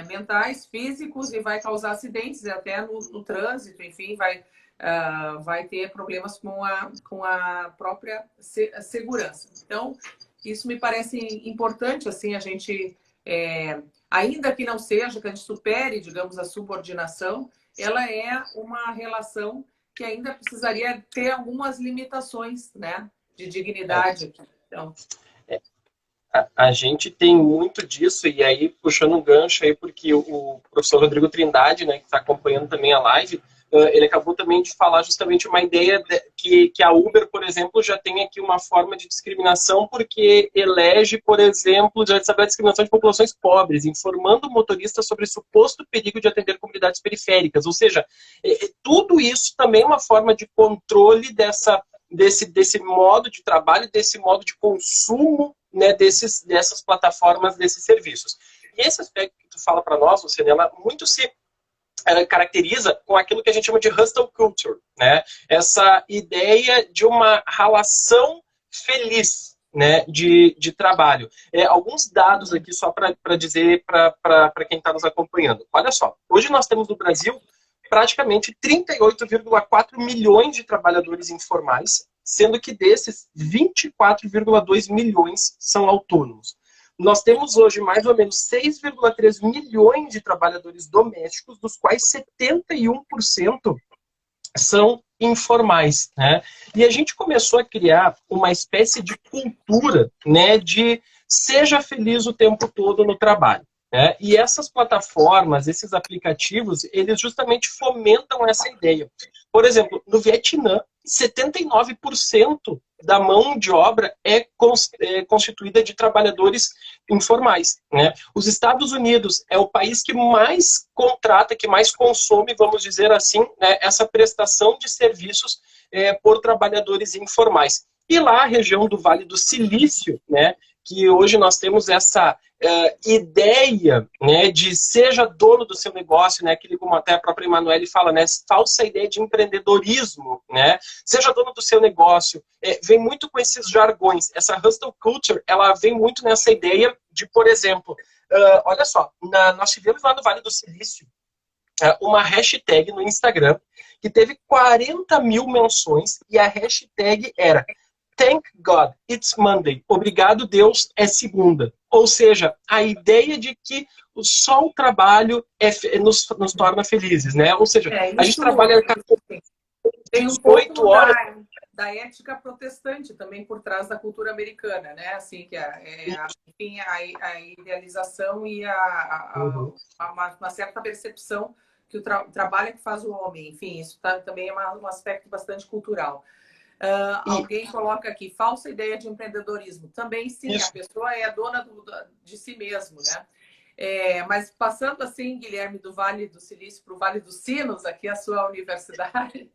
Speaker 1: mentais, físicos, e vai causar acidentes até no trânsito, enfim, vai ter problemas com a própria segurança. Então, isso me parece importante, assim, a gente, ainda que não seja, que a gente supere, digamos, a subordinação, ela é uma relação que ainda precisaria ter algumas limitações, né, de dignidade aqui. Então...
Speaker 2: A gente tem muito disso, e aí, puxando um gancho aí, porque o professor Rodrigo Trindade, né, que está acompanhando também a live, ele acabou também de falar justamente uma ideia que a Uber, por exemplo, já tem aqui uma forma de discriminação porque elege, por exemplo, já sabe a discriminação de populações pobres, informando o motorista sobre suposto perigo de atender comunidades periféricas. Ou seja, tudo isso também é uma forma de controle desse modo de trabalho, desse modo de consumo, né, dessas plataformas, desses serviços. E esse aspecto que tu fala para nós, Luciana, ela muito ela caracteriza com aquilo que a gente chama de hustle culture, né? Essa ideia de uma relação feliz, né, de trabalho. Alguns dados aqui só para dizer para quem está nos acompanhando. Olha só, hoje nós temos no Brasil praticamente 38,4 milhões de trabalhadores informais, sendo que desses 24,2 milhões são autônomos. Nós temos hoje mais ou menos 6,3 milhões de trabalhadores domésticos, dos quais 71% são informais, né? E a gente começou a criar uma espécie de cultura, né, de seja feliz o tempo todo no trabalho. E essas plataformas, esses aplicativos, eles justamente fomentam essa ideia. Por exemplo, no Vietnã, 79% da mão de obra é constituída de trabalhadores informais, né? Os Estados Unidos é o país que mais contrata, que mais consome, vamos dizer assim, né, essa prestação de serviços por trabalhadores informais. E lá a região do Vale do Silício, né, que hoje nós temos essa ideia, né, de seja dono do seu negócio, né, aquele como até a própria Emanuele fala, né, falsa ideia de empreendedorismo, né, seja dono do seu negócio, vem muito com esses jargões. Essa hustle culture, ela vem muito nessa ideia de, por exemplo, olha só, nós tivemos lá no Vale do Silício uma hashtag no Instagram que teve 40 mil menções e a hashtag era Thank God, it's Monday. Obrigado, Deus, é segunda. Ou seja, a ideia de que só o trabalho nos torna felizes, né? Ou seja, a gente trabalha
Speaker 1: tem um
Speaker 2: 18
Speaker 1: pouco
Speaker 2: horas.
Speaker 1: Da ética protestante também por trás da cultura americana, né? Assim, que enfim, a idealização e uma certa percepção que o trabalho é que faz o homem. Enfim, isso também é um aspecto bastante cultural. Alguém coloca aqui, falsa ideia de empreendedorismo. Também sim, isso. A pessoa é dona de si mesmo, né? Mas passando assim, Guilherme, do Vale do Silício para o Vale dos Sinos, aqui a sua universidade.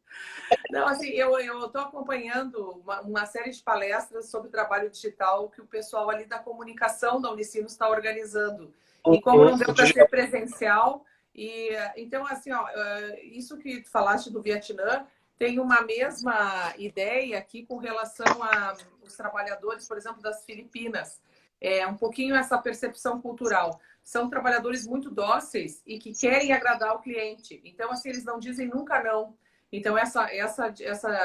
Speaker 1: Não, assim, eu estou acompanhando uma série de palestras sobre trabalho digital que o pessoal ali da comunicação da Unicinos está organizando. E como não deu para ser presencial, então, assim, isso que tu falaste do Vietnã, tem uma mesma ideia aqui com relação aos trabalhadores, por exemplo, das Filipinas. Um pouquinho essa percepção cultural. São trabalhadores muito dóceis e que querem agradar o cliente. Então, assim, eles não dizem nunca não. Então,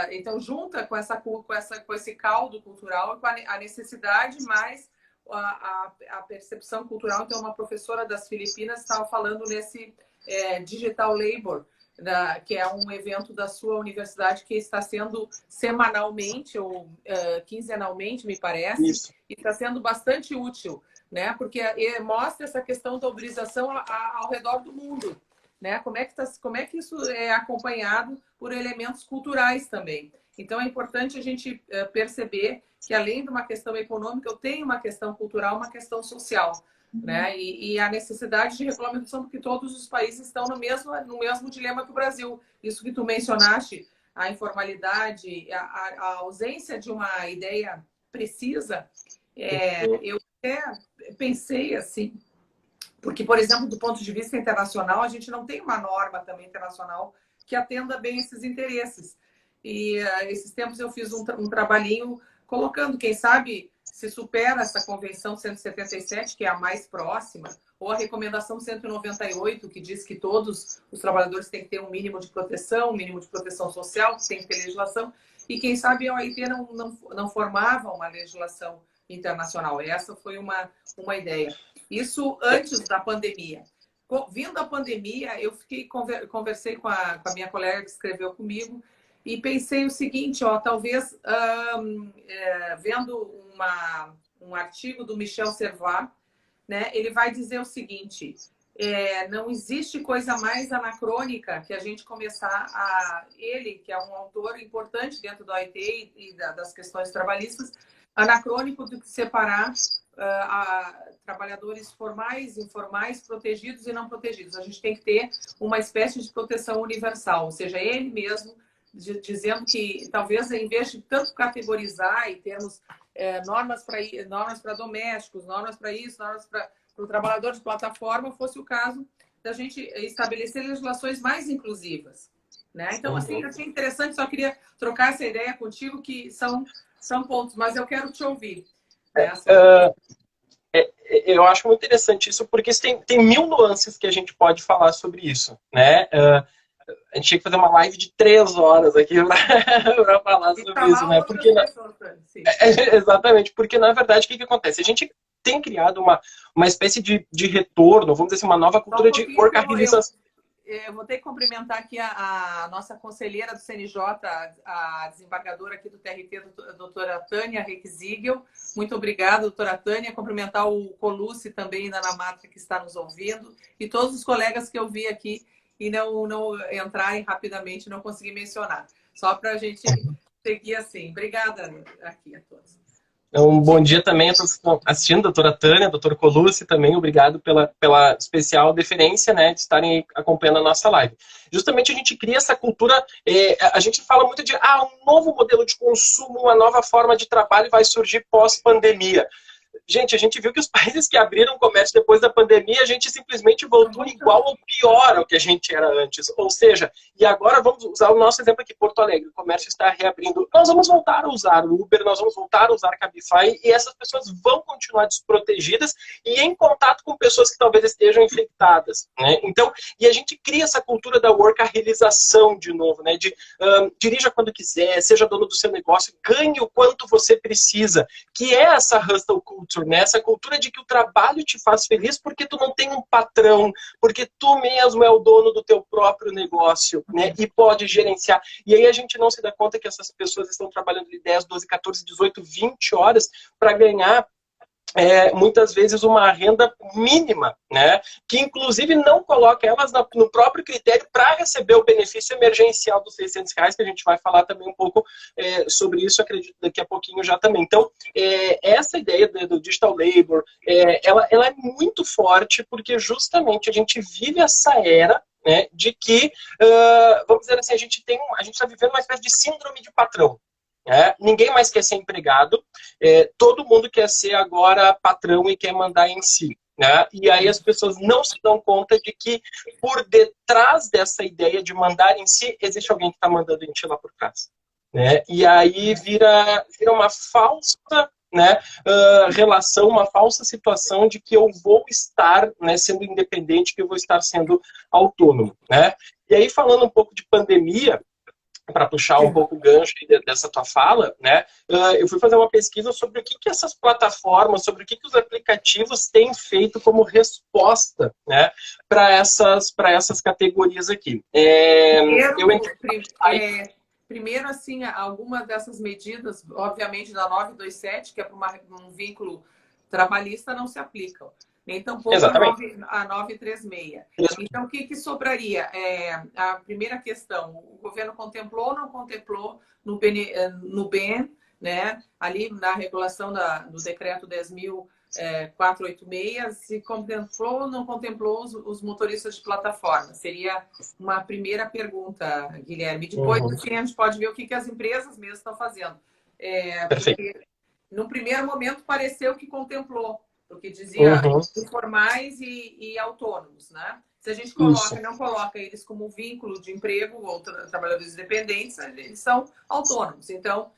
Speaker 1: então junta com esse caldo cultural, com a necessidade, mais a percepção cultural. Então, uma professora das Filipinas estava falando nesse Digital Labor, que é um evento da sua universidade que está sendo semanalmente ou quinzenalmente, me parece, Isso. E está sendo bastante útil, né? Porque mostra essa questão da uberização ao redor do mundo, né? Como é que isso é acompanhado por elementos culturais também. Então, é importante a gente perceber que, além de uma questão econômica, eu tenho uma questão cultural, uma questão social. Né? E a necessidade de regulamentação, porque todos os países estão no mesmo dilema que o Brasil. Isso que tu mencionaste, a informalidade, a ausência de uma ideia precisa. Eu até pensei assim, porque, por exemplo, do ponto de vista internacional, a gente não tem uma norma também internacional que atenda bem esses interesses. E esses tempos eu fiz um trabalhinho colocando, quem sabe, se supera essa Convenção 177, que é a mais próxima, ou a Recomendação 198, que diz que todos os trabalhadores têm que ter um mínimo de proteção social, que tem que ter legislação, e quem sabe a OIT não formava uma legislação internacional. Essa foi uma ideia. Isso antes da pandemia. Vindo a pandemia, eu conversei com a minha colega que escreveu comigo, e pensei o seguinte, talvez vendo um artigo do Michel Servat, né, ele vai dizer o seguinte, não existe coisa mais anacrônica que a gente começar ele, que é um autor importante dentro do OIT e das questões trabalhistas, anacrônico do que separar trabalhadores formais, informais, protegidos e não protegidos. A gente tem que ter uma espécie de proteção universal, ou seja, ele mesmo dizendo que talvez em vez de tanto categorizar e termos normas para domésticos, normas para isso, normas para o trabalhador de plataforma, fosse o caso da gente estabelecer legislações mais inclusivas, né? Então, assim, achei interessante, só queria trocar essa ideia contigo, que são pontos, mas eu quero te ouvir.
Speaker 2: Eu acho muito interessante isso, porque tem mil nuances que a gente pode falar sobre isso, né? A gente tinha que fazer uma live de 3 horas aqui para falar sobre isso, né? Porque, exatamente, porque na verdade o que acontece? A gente tem criado uma espécie de retorno, vamos dizer assim, uma nova cultura de workaholização.
Speaker 1: Eu vou ter que cumprimentar aqui a nossa conselheira do CNJ, a desembargadora aqui do TRT, a doutora Tânia Requizigel. Muito obrigada, doutora Tânia. Cumprimentar o Colucci também, da Namatra, que está nos ouvindo. E todos os colegas que eu vi aqui e não entrarem rapidamente, não consegui mencionar. Só para a gente seguir assim. Obrigada aqui a todos.
Speaker 2: Um bom dia também a todos que estão assistindo, doutora Tânia, doutor Colucci também, obrigado pela especial deferência, né, de estarem acompanhando a nossa live. Justamente a gente cria essa cultura, a gente fala muito de um novo modelo de consumo, uma nova forma de trabalho vai surgir pós-pandemia. Gente, a gente viu que os países que abriram o comércio depois da pandemia, a gente simplesmente voltou igual ou pior ao que a gente era antes. Ou seja, e agora vamos usar o nosso exemplo aqui, Porto Alegre. O comércio está reabrindo. Nós vamos voltar a usar o Uber, nós vamos voltar a usar Cabify, e essas pessoas vão continuar desprotegidas e em contato com pessoas que talvez estejam infectadas, né? Então, e a gente cria essa cultura da workaholização de novo, né? De dirija quando quiser, seja dono do seu negócio, ganhe o quanto você precisa, que é essa hustle culture, né? Essa cultura de que o trabalho te faz feliz porque tu não tem um patrão, porque tu mesmo é o dono do teu próprio negócio, né? E pode gerenciar. E aí a gente não se dá conta que essas pessoas estão trabalhando de 10, 12, 14, 18, 20 horas para ganhar muitas vezes uma renda mínima, né? Que inclusive não coloca elas no próprio critério para receber o benefício emergencial dos R$600, que a gente vai falar também um pouco sobre isso, acredito, daqui a pouquinho já também. Então, essa ideia do digital labor, ela é muito forte, porque justamente a gente vive essa era, né, de que, vamos dizer assim, a gente está vivendo uma espécie de síndrome de patrão. Ninguém mais quer ser empregado, todo mundo quer ser agora patrão e quer mandar em si, né? E aí as pessoas não se dão conta de que por detrás dessa ideia de mandar em si, existe alguém que está mandando em ti lá por trás, né? E aí vira uma falsa, né, relação, uma falsa situação de que eu vou estar, né, sendo independente, que eu vou estar sendo autônomo, né? E aí, falando um pouco de pandemia, para puxar um pouco o gancho dessa tua fala, né? Eu fui fazer uma pesquisa sobre o que essas plataformas, sobre o que os aplicativos têm feito como resposta, né, para essas categorias aqui.
Speaker 1: Primeiro, assim, alguma dessas medidas, obviamente, da 927, que é para um vínculo trabalhista, não se aplicam. Nem tampouco a 936. Então, o que sobraria? A primeira questão, o governo contemplou ou não contemplou no BEN, né? Ali na regulação do decreto 10.486, se contemplou ou não contemplou os motoristas de plataforma? Seria uma primeira pergunta, Guilherme. Depois, assim, a gente pode ver o que as empresas mesmo estão fazendo. Porque, no primeiro momento, pareceu que contemplou, porque dizia informais e autônomos, né? Se a gente não coloca eles como vínculo de emprego ou trabalhadores independentes, eles são autônomos. Então,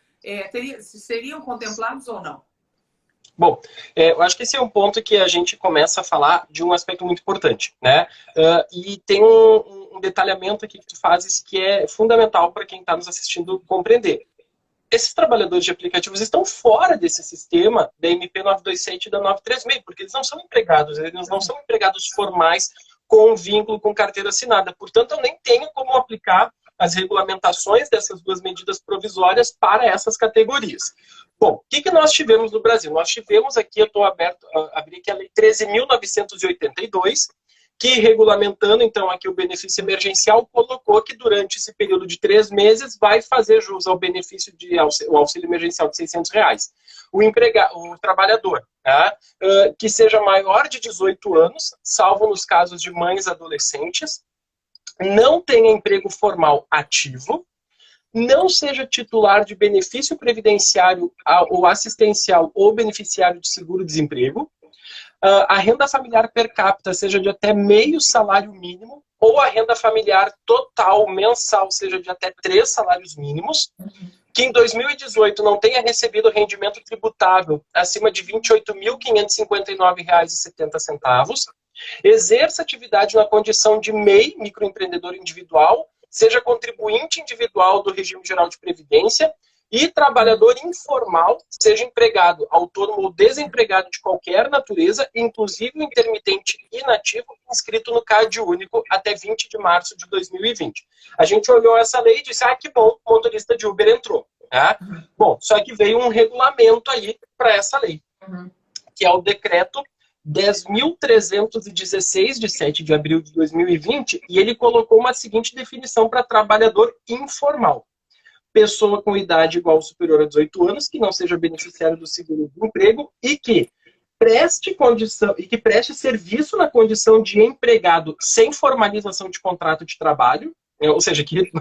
Speaker 1: seriam contemplados ou não?
Speaker 2: Bom, eu acho que esse é um ponto que a gente começa a falar de um aspecto muito importante, né? E tem um detalhamento aqui que tu fazes que é fundamental para quem está nos assistindo compreender. Esses trabalhadores de aplicativos estão fora desse sistema da MP 927 e da 936, porque eles não são empregados formais com vínculo, com carteira assinada. Portanto, eu nem tenho como aplicar as regulamentações dessas duas medidas provisórias para essas categorias. Bom, o que nós tivemos no Brasil? Nós tivemos aqui, eu estou abri aqui a Lei 13.982, que, regulamentando, então, aqui o benefício emergencial, colocou que durante esse período de 3 meses vai fazer jus ao benefício o auxílio emergencial de R$ 600. O trabalhador, tá? Que seja maior de 18 anos, salvo nos casos de mães adolescentes, não tenha emprego formal ativo, não seja titular de benefício previdenciário ou assistencial ou beneficiário de seguro-desemprego, a renda familiar per capita seja de até meio salário mínimo, ou a renda familiar total mensal seja de até 3 salários mínimos, que em 2018 não tenha recebido rendimento tributável acima de R$ 28.559,70, exerça atividade na condição de MEI, microempreendedor individual, seja contribuinte individual do regime geral de previdência e trabalhador informal, seja empregado, autônomo ou desempregado de qualquer natureza, inclusive o intermitente inativo, inscrito no CAD único até 20 de março de 2020. A gente olhou essa lei e disse, que bom, o motorista de Uber entrou. Tá? Bom, só que veio um regulamento aí para essa lei, que é o decreto 10.316, de 7 de abril de 2020, e ele colocou uma seguinte definição para trabalhador informal. Pessoa com idade igual ou superior a 18 anos, que não seja beneficiário do seguro-desemprego e que preste serviço na condição de empregado sem formalização de contrato de trabalho, ou seja, que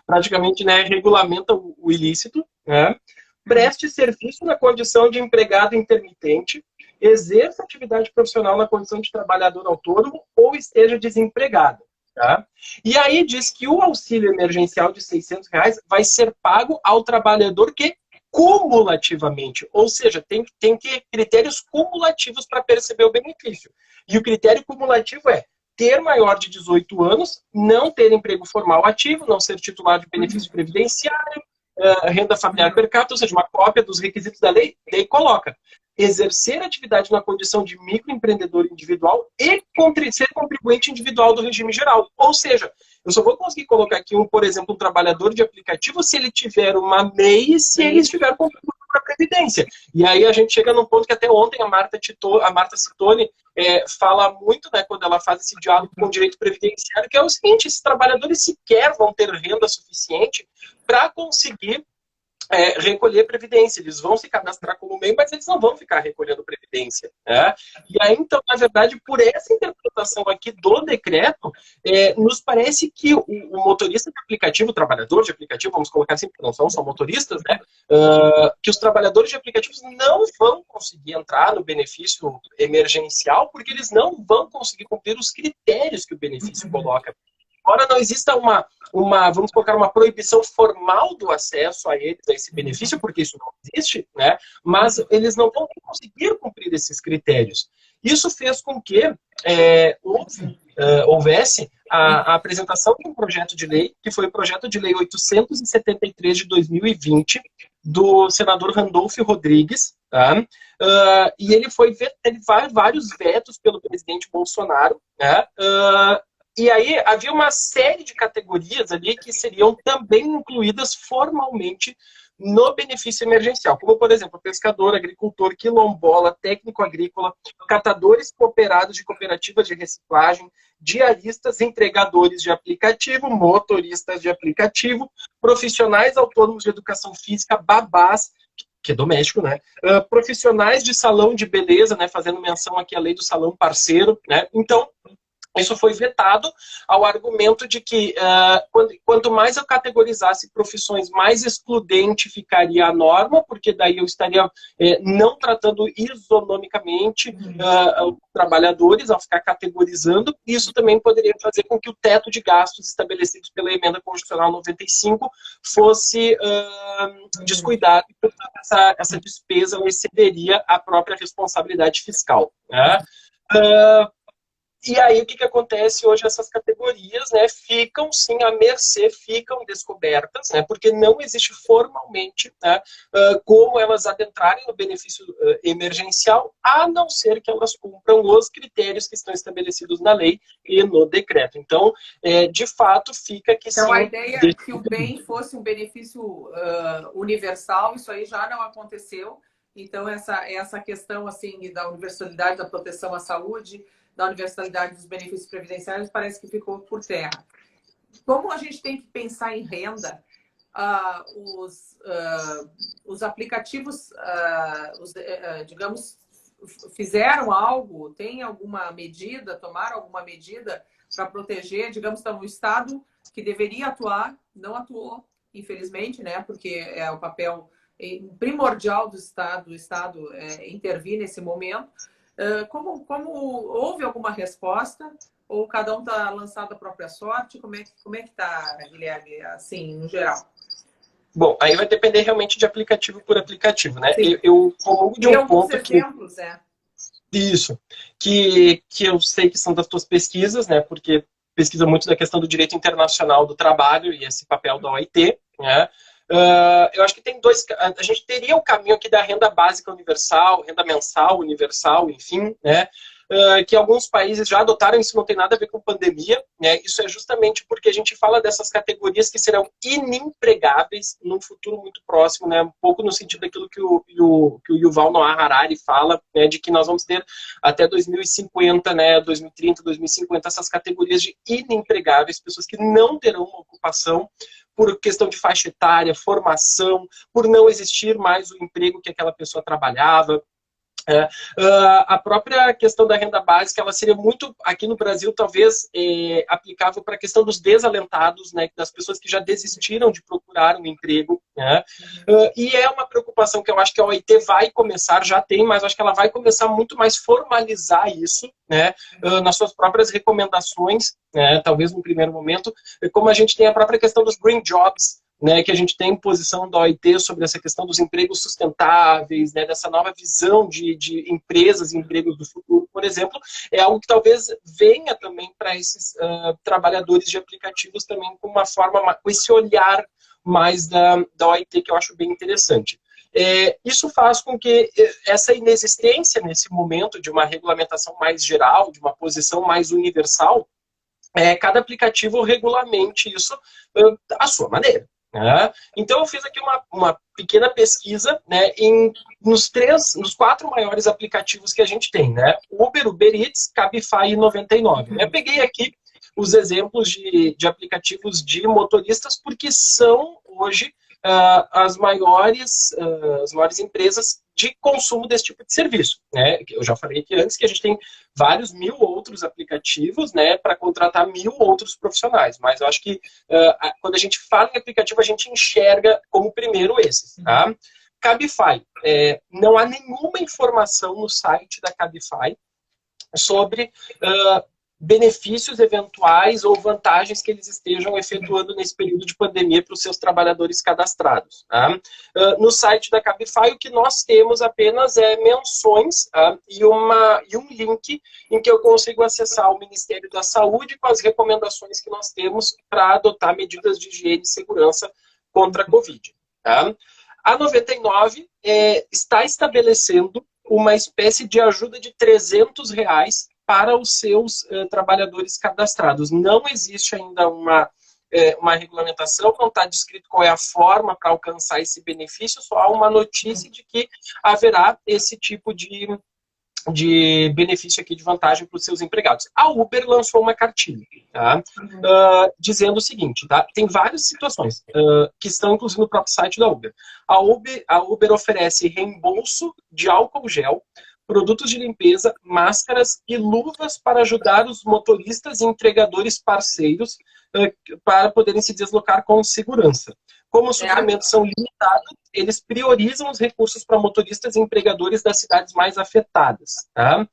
Speaker 2: praticamente, né, regulamenta o ilícito, né? Preste serviço na condição de empregado intermitente, exerça atividade profissional na condição de trabalhador autônomo ou esteja desempregado. Tá? E aí diz que o auxílio emergencial de R$ 600 vai ser pago ao trabalhador que cumulativamente, ou seja, tem que critérios cumulativos para perceber o benefício. E o critério cumulativo é ter maior de 18 anos, não ter emprego formal ativo, não ser titular de benefício previdenciário, renda familiar per capita, ou seja, uma cópia dos requisitos da lei, daí coloca exercer atividade na condição de microempreendedor individual e ser contribuinte individual do regime geral. Ou seja, eu só vou conseguir colocar aqui, por exemplo, um trabalhador de aplicativo se ele tiver uma MEI e se ele estiver contribuindo para a Previdência. E aí a gente chega num ponto que até ontem a Marta Citoni fala muito, né, quando ela faz esse diálogo com o direito previdenciário, que é o seguinte, esses trabalhadores sequer vão ter renda suficiente para conseguir recolher previdência. Eles vão se cadastrar como MEI, mas eles não vão ficar recolhendo previdência. Né? E aí, então, na verdade, por essa interpretação aqui do decreto, nos parece que o motorista de aplicativo, o trabalhador de aplicativo, vamos colocar assim, porque não são só motoristas, né? Que os trabalhadores de aplicativos não vão conseguir entrar no benefício emergencial, porque eles não vão conseguir cumprir os critérios que o benefício coloca. Embora não exista vamos colocar uma proibição formal do acesso a eles, a esse benefício, porque isso não existe, né? Mas eles não vão conseguir cumprir esses critérios. Isso fez com que houvesse a apresentação de um projeto de lei, que foi o projeto de lei 873 de 2020, do senador Randolfo Rodrigues, tá? E ele vários vetos pelo presidente Bolsonaro, né? E aí havia uma série de categorias ali que seriam também incluídas formalmente no benefício emergencial, como, por exemplo, pescador, agricultor, quilombola, técnico agrícola, catadores cooperados de cooperativas de reciclagem, diaristas, entregadores de aplicativo, motoristas de aplicativo, profissionais autônomos de educação física, babás, que é doméstico, né? Profissionais de salão de beleza, né? Fazendo menção aqui à lei do salão parceiro, né? Então, isso foi vetado ao argumento de que quanto mais eu categorizasse profissões, mais excludente ficaria a norma, porque daí eu estaria não tratando isonomicamente os trabalhadores, ao ficar categorizando. Isso também poderia fazer com que o teto de gastos estabelecidos pela Emenda Constitucional 95 fosse descuidado, e portanto essa despesa excederia a própria responsabilidade fiscal. Né? E aí, o que acontece hoje? Essas categorias, né, ficam, sim, à mercê, ficam descobertas, né, porque não existe formalmente, né, como elas adentrarem no benefício emergencial, a não ser que elas cumpram os critérios que estão estabelecidos na lei e no decreto. Então, de fato, fica que
Speaker 1: então,
Speaker 2: sim...
Speaker 1: a ideia é que o bem fosse um benefício universal, isso aí já não aconteceu. Então, essa questão assim da universalidade da proteção à saúde da universalidade dos benefícios previdenciários parece que ficou por terra. Como a gente tem que pensar em renda, os aplicativos, digamos, fizeram algo, tem alguma medida, tomaram alguma medida para proteger, digamos, então, o Estado que deveria atuar, não atuou, infelizmente, né? Porque é o papel primordial do Estado, o Estado intervir nesse momento. Como houve alguma resposta? Ou cada um está lançado à própria sorte? Como é que está, Guilherme, assim, no geral?
Speaker 2: Bom, aí vai depender realmente de aplicativo por aplicativo, né?
Speaker 1: Sim.
Speaker 2: Eu comungo de um ponto
Speaker 1: exemplos,
Speaker 2: Isso, que eu sei que são das tuas pesquisas, né? Porque pesquisa muito da questão do direito internacional do trabalho e esse papel da OIT, né? Eu acho que tem dois. A gente teria o caminho aqui da renda básica universal, renda mensal universal, enfim, né? Que alguns países já adotaram, isso não tem nada a ver com pandemia, né? Isso é justamente porque a gente fala dessas categorias que serão inempregáveis num futuro muito próximo, né? Um pouco no sentido daquilo que o Yuval Noah Harari fala, né? De que nós vamos ter até 2050, né? 2030, 2050, essas categorias de inempregáveis, pessoas que não terão uma ocupação por questão de faixa etária, formação, por não existir mais o emprego que aquela pessoa trabalhava. A própria questão da renda básica, ela seria muito, aqui no Brasil, talvez aplicável para a questão dos desalentados, né, das pessoas que já desistiram de procurar um emprego, né, e é uma preocupação que eu acho que a OIT vai começar, já tem, mas acho que ela vai começar muito mais formalizar isso, né, nas suas próprias recomendações, né, talvez no primeiro momento, como a gente tem a própria questão dos green jobs, né, que a gente tem posição da OIT sobre essa questão dos empregos sustentáveis, né, dessa nova visão de empresas e empregos do futuro, por exemplo, é algo que talvez venha também para esses trabalhadores de aplicativos também com uma forma, com esse olhar mais da OIT, que eu acho bem interessante. Isso faz com que essa inexistência nesse momento de uma regulamentação mais geral, de uma posição mais universal, cada aplicativo regulamente isso à sua maneira. Então eu fiz aqui uma pequena pesquisa, né, nos 4 maiores aplicativos que a gente tem, né? Uber Eats, Cabify e 99. Eu peguei aqui os exemplos de aplicativos de motoristas porque são hoje as maiores empresas de consumo desse tipo de serviço, né? Eu já falei aqui antes que a gente tem vários mil outros aplicativos, né, para contratar 1000 outros profissionais, mas eu acho que quando a gente fala em aplicativo, a gente enxerga como primeiro esses, tá? Cabify, não há nenhuma informação no site da Cabify sobre benefícios eventuais ou vantagens que eles estejam efetuando nesse período de pandemia para os seus trabalhadores cadastrados. Tá? No site da Cabify, o que nós temos apenas é menções e um link em que eu consigo acessar o Ministério da Saúde com as recomendações que nós temos para adotar medidas de higiene e segurança contra a Covid. Tá? A 99 está estabelecendo uma espécie de ajuda de R$300 para os seus trabalhadores cadastrados. Não existe ainda uma regulamentação, não está descrito qual é a forma para alcançar esse benefício, só há uma notícia de que haverá esse tipo de benefício aqui, de vantagem para os seus empregados. A Uber lançou uma cartilha, tá? Dizendo o seguinte, tá? Tem várias situações que estão, inclusive, no próprio site da Uber. A Uber oferece reembolso de álcool gel, produtos de limpeza, máscaras e luvas para ajudar os motoristas e entregadores parceiros para poderem se deslocar com segurança. Como os suprimentos são limitados, eles priorizam os recursos para motoristas e empregadores das cidades mais afetadas. Tá?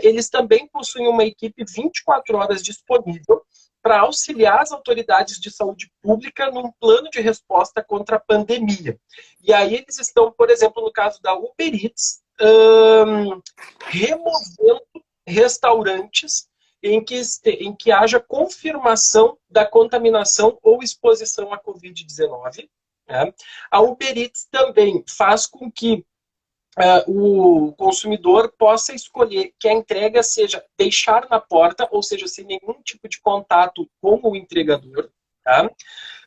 Speaker 2: Eles também possuem uma equipe 24 horas disponível para auxiliar as autoridades de saúde pública num plano de resposta contra a pandemia. E aí eles estão, por exemplo, no caso da Uber Eats, removendo restaurantes em que haja confirmação da contaminação ou exposição à Covid-19. Né? A Uber Eats também faz com que o consumidor possa escolher que a entrega seja deixar na porta, ou seja, sem nenhum tipo de contato com o entregador. Tá?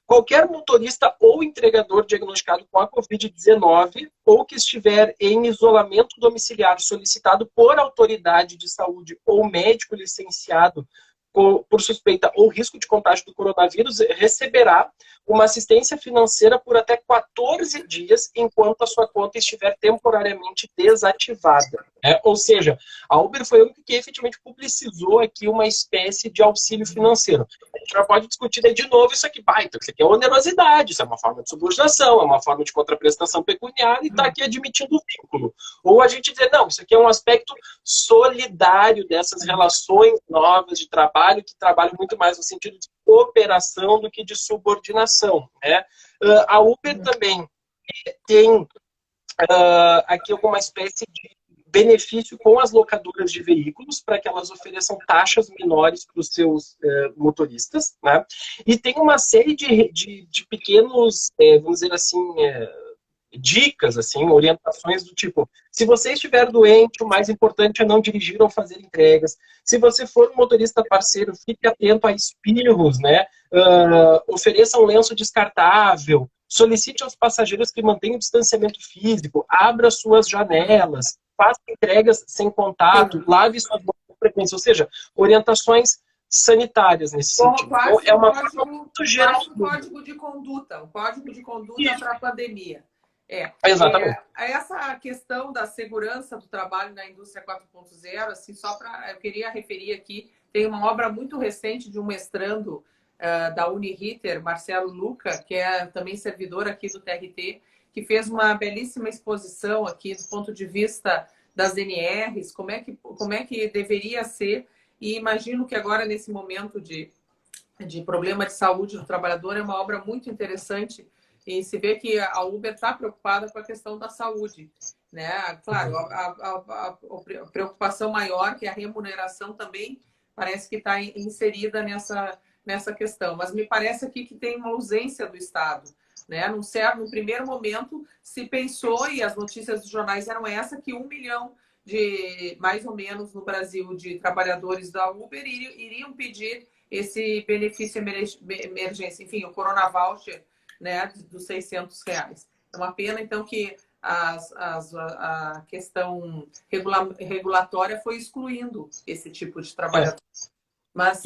Speaker 2: qualquer motorista ou entregador diagnosticado com a Covid-19 ou que estiver em isolamento domiciliar solicitado por autoridade de saúde ou médico licenciado por suspeita ou risco de contágio do coronavírus, receberá uma assistência financeira por até 14 dias enquanto a sua conta estiver temporariamente desativada. Ou seja, a Uber foi a única que efetivamente publicizou aqui uma espécie de auxílio financeiro. A gente já pode discutir de novo isso aqui. Então isso aqui é onerosidade, isso é uma forma de subordinação, é uma forma de contraprestação pecuniária e está aqui admitindo o vínculo. Ou a gente dizer, não, isso aqui é um aspecto solidário dessas relações novas de trabalho, que trabalham muito mais no sentido de cooperação do que de subordinação. A Uber também tem aqui alguma espécie de benefício com as locadoras de veículos para que elas ofereçam taxas menores para os seus motoristas, né? E tem uma série de pequenos, vamos dizer assim, dicas, assim, orientações do tipo, se você estiver doente, o mais importante é não dirigir ou fazer entregas. Se você for um motorista parceiro, fique atento a espirros, né? Ofereça um lenço descartável, solicite aos passageiros que mantenham o distanciamento físico, abra suas janelas, faça entregas sem contato, lave suas mãos com frequência, ou seja, orientações sanitárias nesse sentido. Então, é uma coisa muito geral.
Speaker 1: Um código de conduta, para a pandemia.
Speaker 2: Exatamente.
Speaker 1: Essa questão da segurança do trabalho na indústria 4.0, assim, eu queria referir aqui, tem uma obra muito recente de um mestrando da Uniriter, Marcelo Luca, que é também servidor aqui do TRT, que fez uma belíssima exposição aqui do ponto de vista das NRs, como é que deveria ser, e imagino que agora, nesse momento de problema de saúde do trabalhador, é uma obra muito interessante. E se vê que a Uber está preocupada com a questão da saúde, né? Claro, a preocupação maior, que é a remuneração, também parece que está inserida nessa questão. Mas me parece aqui que tem uma ausência do Estado, né? No primeiro momento, se pensou, e as notícias dos jornais eram essa, que 1 milhão mais ou menos no Brasil, de trabalhadores da Uber iriam pedir esse benefício emergência, enfim, o Corona Voucher, né, dos R$600. É uma pena, então, que a questão regulatória foi excluindo esse tipo de trabalhador. Mas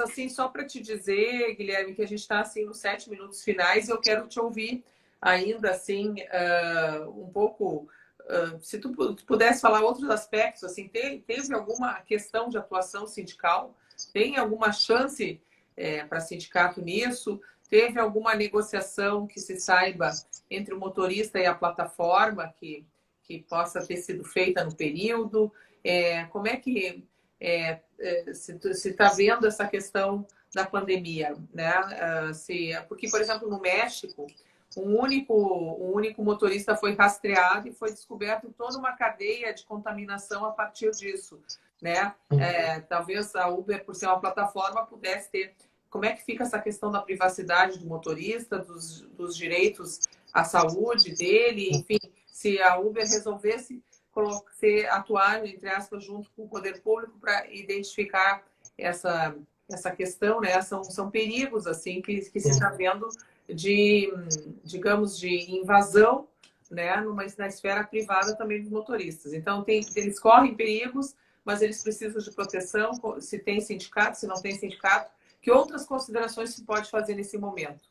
Speaker 1: assim, só para te dizer, Guilherme, que a gente está assim, nos 7 minutos finais, e eu quero te ouvir ainda assim, um pouco, se tu pudesse falar outros aspectos, assim, teve alguma questão de atuação sindical? Tem alguma chance para sindicato nisso? Teve alguma negociação que se saiba entre o motorista e a plataforma que possa ter sido feita no período? Como é que se está vendo essa questão da pandemia, né? Porque, por exemplo, no México, um único motorista foi rastreado e foi descoberto toda uma cadeia de contaminação a partir disso, né? Talvez a Uber, por ser uma plataforma, pudesse ter. Como é que fica essa questão da privacidade do motorista, dos direitos à saúde dele, enfim, se a Uber resolvesse atuar, entre aspas, junto com o poder público para identificar essa questão, né? São perigos assim que se está vendo digamos, de invasão, né, na esfera privada também dos motoristas. Então, eles correm perigos, mas eles precisam de proteção, se tem sindicato, se não tem sindicato. Que outras considerações se pode fazer nesse momento?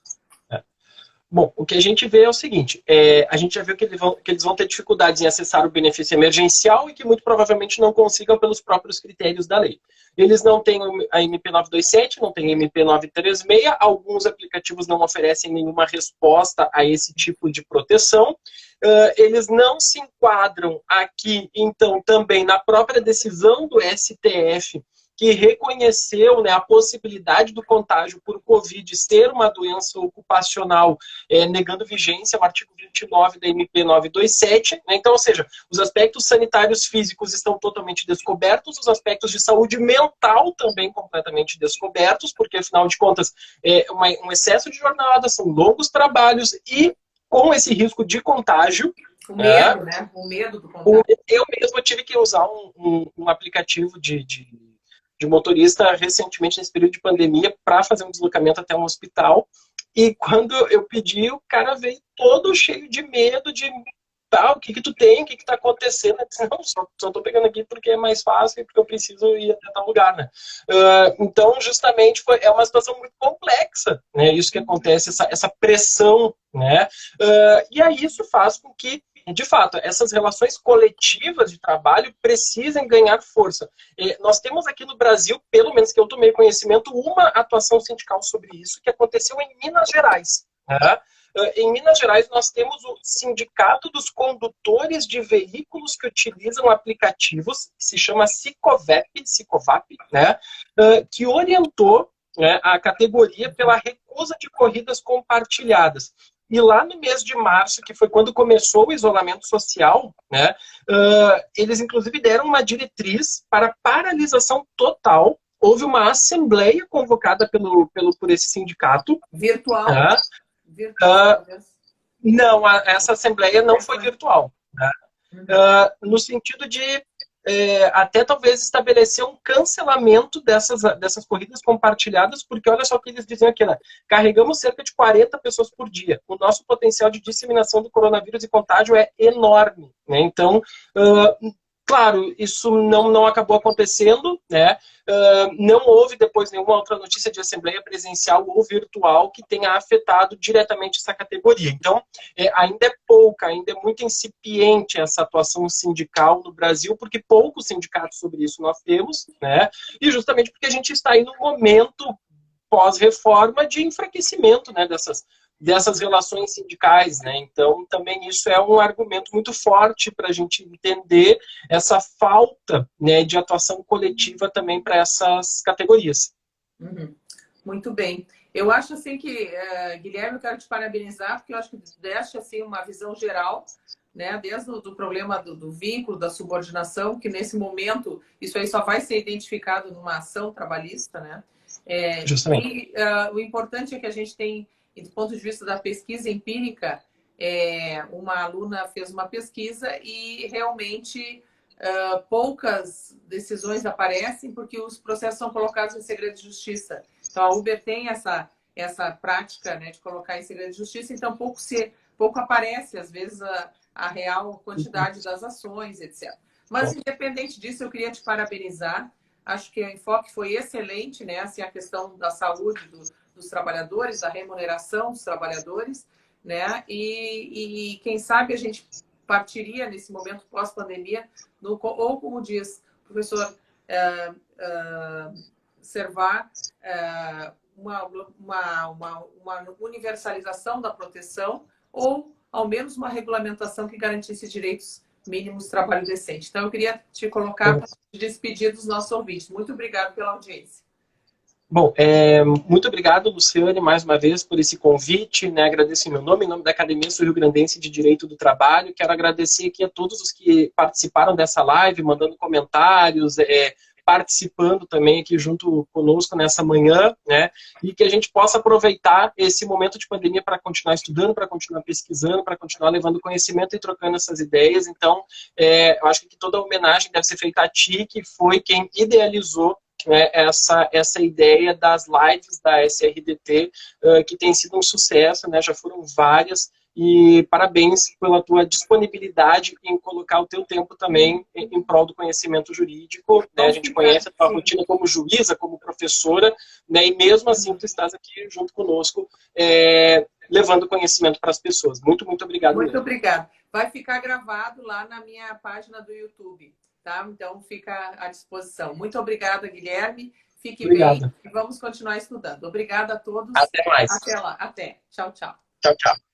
Speaker 2: Bom, o que a gente vê é o seguinte, a gente já viu que eles vão ter dificuldades em acessar o benefício emergencial e que muito provavelmente não consigam pelos próprios critérios da lei. Eles não têm a MP927, não têm a MP936, alguns aplicativos não oferecem nenhuma resposta a esse tipo de proteção. Eles não se enquadram aqui, então, também na própria decisão do STF, que reconheceu, né, a possibilidade do contágio por Covid ser uma doença ocupacional, negando vigência ao artigo 29 da MP 927. Né? Então, ou seja, os aspectos sanitários físicos estão totalmente descobertos, os aspectos de saúde mental também completamente descobertos, porque, afinal de contas, um excesso de jornada, são longos trabalhos e com esse risco de contágio.
Speaker 1: O medo, né? O medo do contágio.
Speaker 2: Eu mesmo tive que usar um aplicativo de motorista recentemente nesse período de pandemia para fazer um deslocamento até um hospital. E quando eu pedi, o cara veio todo cheio de medo, de o que tu tem, o que tá acontecendo? Eu disse, não, só tô pegando aqui porque é mais fácil e porque eu preciso ir até tal lugar, né? Então, justamente, é uma situação muito complexa, né? Isso que acontece, essa pressão, né? E aí isso faz com que, de fato, essas relações coletivas de trabalho precisem ganhar força. Nós temos aqui no Brasil, pelo menos que eu tomei conhecimento, uma atuação sindical sobre isso que aconteceu em Minas Gerais, né? Em Minas Gerais, nós temos o Sindicato dos Condutores de Veículos que utilizam aplicativos, que se chama Sicovap, né, que orientou, né, a categoria pela recusa de corridas compartilhadas. E lá no mês de março, que foi quando começou o isolamento social, né, eles inclusive deram uma diretriz para paralisação total. Houve uma assembleia convocada por esse sindicato.
Speaker 1: Virtual?
Speaker 2: Né? Não, essa assembleia não foi virtual. Né? No sentido de até talvez estabelecer um cancelamento dessas corridas compartilhadas, porque olha só o que eles diziam aqui, né? Carregamos cerca de 40 pessoas por dia. O nosso potencial de disseminação do coronavírus e contágio é enorme. Né? Então, claro, isso não acabou acontecendo, né? Não houve depois nenhuma outra notícia de assembleia presencial ou virtual que tenha afetado diretamente essa categoria. Então, ainda é pouca, ainda é muito incipiente essa atuação sindical no Brasil, porque poucos sindicatos sobre isso nós temos, né? E justamente porque a gente está aí no momento pós-reforma de enfraquecimento, né, dessas relações sindicais, né? Então, também isso é um argumento muito forte para a gente entender essa falta, né, de atuação coletiva também para essas categorias.
Speaker 1: Muito bem. Eu acho assim que, Guilherme, eu quero te parabenizar, porque eu acho que deste assim, uma visão geral, né, desde o problema do vínculo, da subordinação, que nesse momento isso aí só vai ser identificado numa ação trabalhista, né?
Speaker 2: Justamente.
Speaker 1: E o importante é que a gente tem, do ponto de vista da pesquisa empírica, uma aluna fez uma pesquisa e realmente poucas decisões aparecem porque os processos são colocados em segredo de justiça. Então, a Uber tem essa prática, né, de colocar em segredo de justiça, então pouco aparece, às vezes, a real quantidade das ações, etc. Mas, independente disso, eu queria te parabenizar. Acho que o enfoque foi excelente, né? Assim, a questão da saúde dos trabalhadores, da remuneração dos trabalhadores, né? E quem sabe a gente partiria nesse momento pós-pandemia, ou como diz o professor Servar, uma universalização da proteção ou, ao menos, uma regulamentação que garantisse direitos mínimos de trabalho decente. Então, eu queria te colocar para despedir dos nossos ouvintes. Muito obrigado pela audiência.
Speaker 2: Bom, muito obrigado, Luciane, mais uma vez, por esse convite, né? Agradeço em meu nome, em nome da Academia Sul-Rio-Grandense de Direito do Trabalho. Quero agradecer aqui a todos os que participaram dessa live, mandando comentários, participando também aqui junto conosco nessa manhã, né? E que a gente possa aproveitar esse momento de pandemia para continuar estudando, para continuar pesquisando, para continuar levando conhecimento e trocando essas ideias. Então, eu acho que toda a homenagem deve ser feita a ti, que foi quem idealizou, né, essa ideia das lives da SRDT, que tem sido um sucesso, né? Já foram várias. E parabéns pela tua disponibilidade em colocar o teu tempo também em prol do conhecimento jurídico. Né? A gente conhece a tua rotina como juíza, como professora, né? E mesmo assim tu estás aqui junto conosco, levando conhecimento para as pessoas. Muito, muito obrigado.
Speaker 1: Muito obrigada. Vai ficar gravado lá na minha página do YouTube, tá? Então fica à disposição. Muito obrigada, Guilherme. Fique bem e vamos continuar estudando. Obrigada a todos.
Speaker 2: Até mais.
Speaker 1: Até lá. Até. Tchau, tchau.
Speaker 2: Tchau, tchau.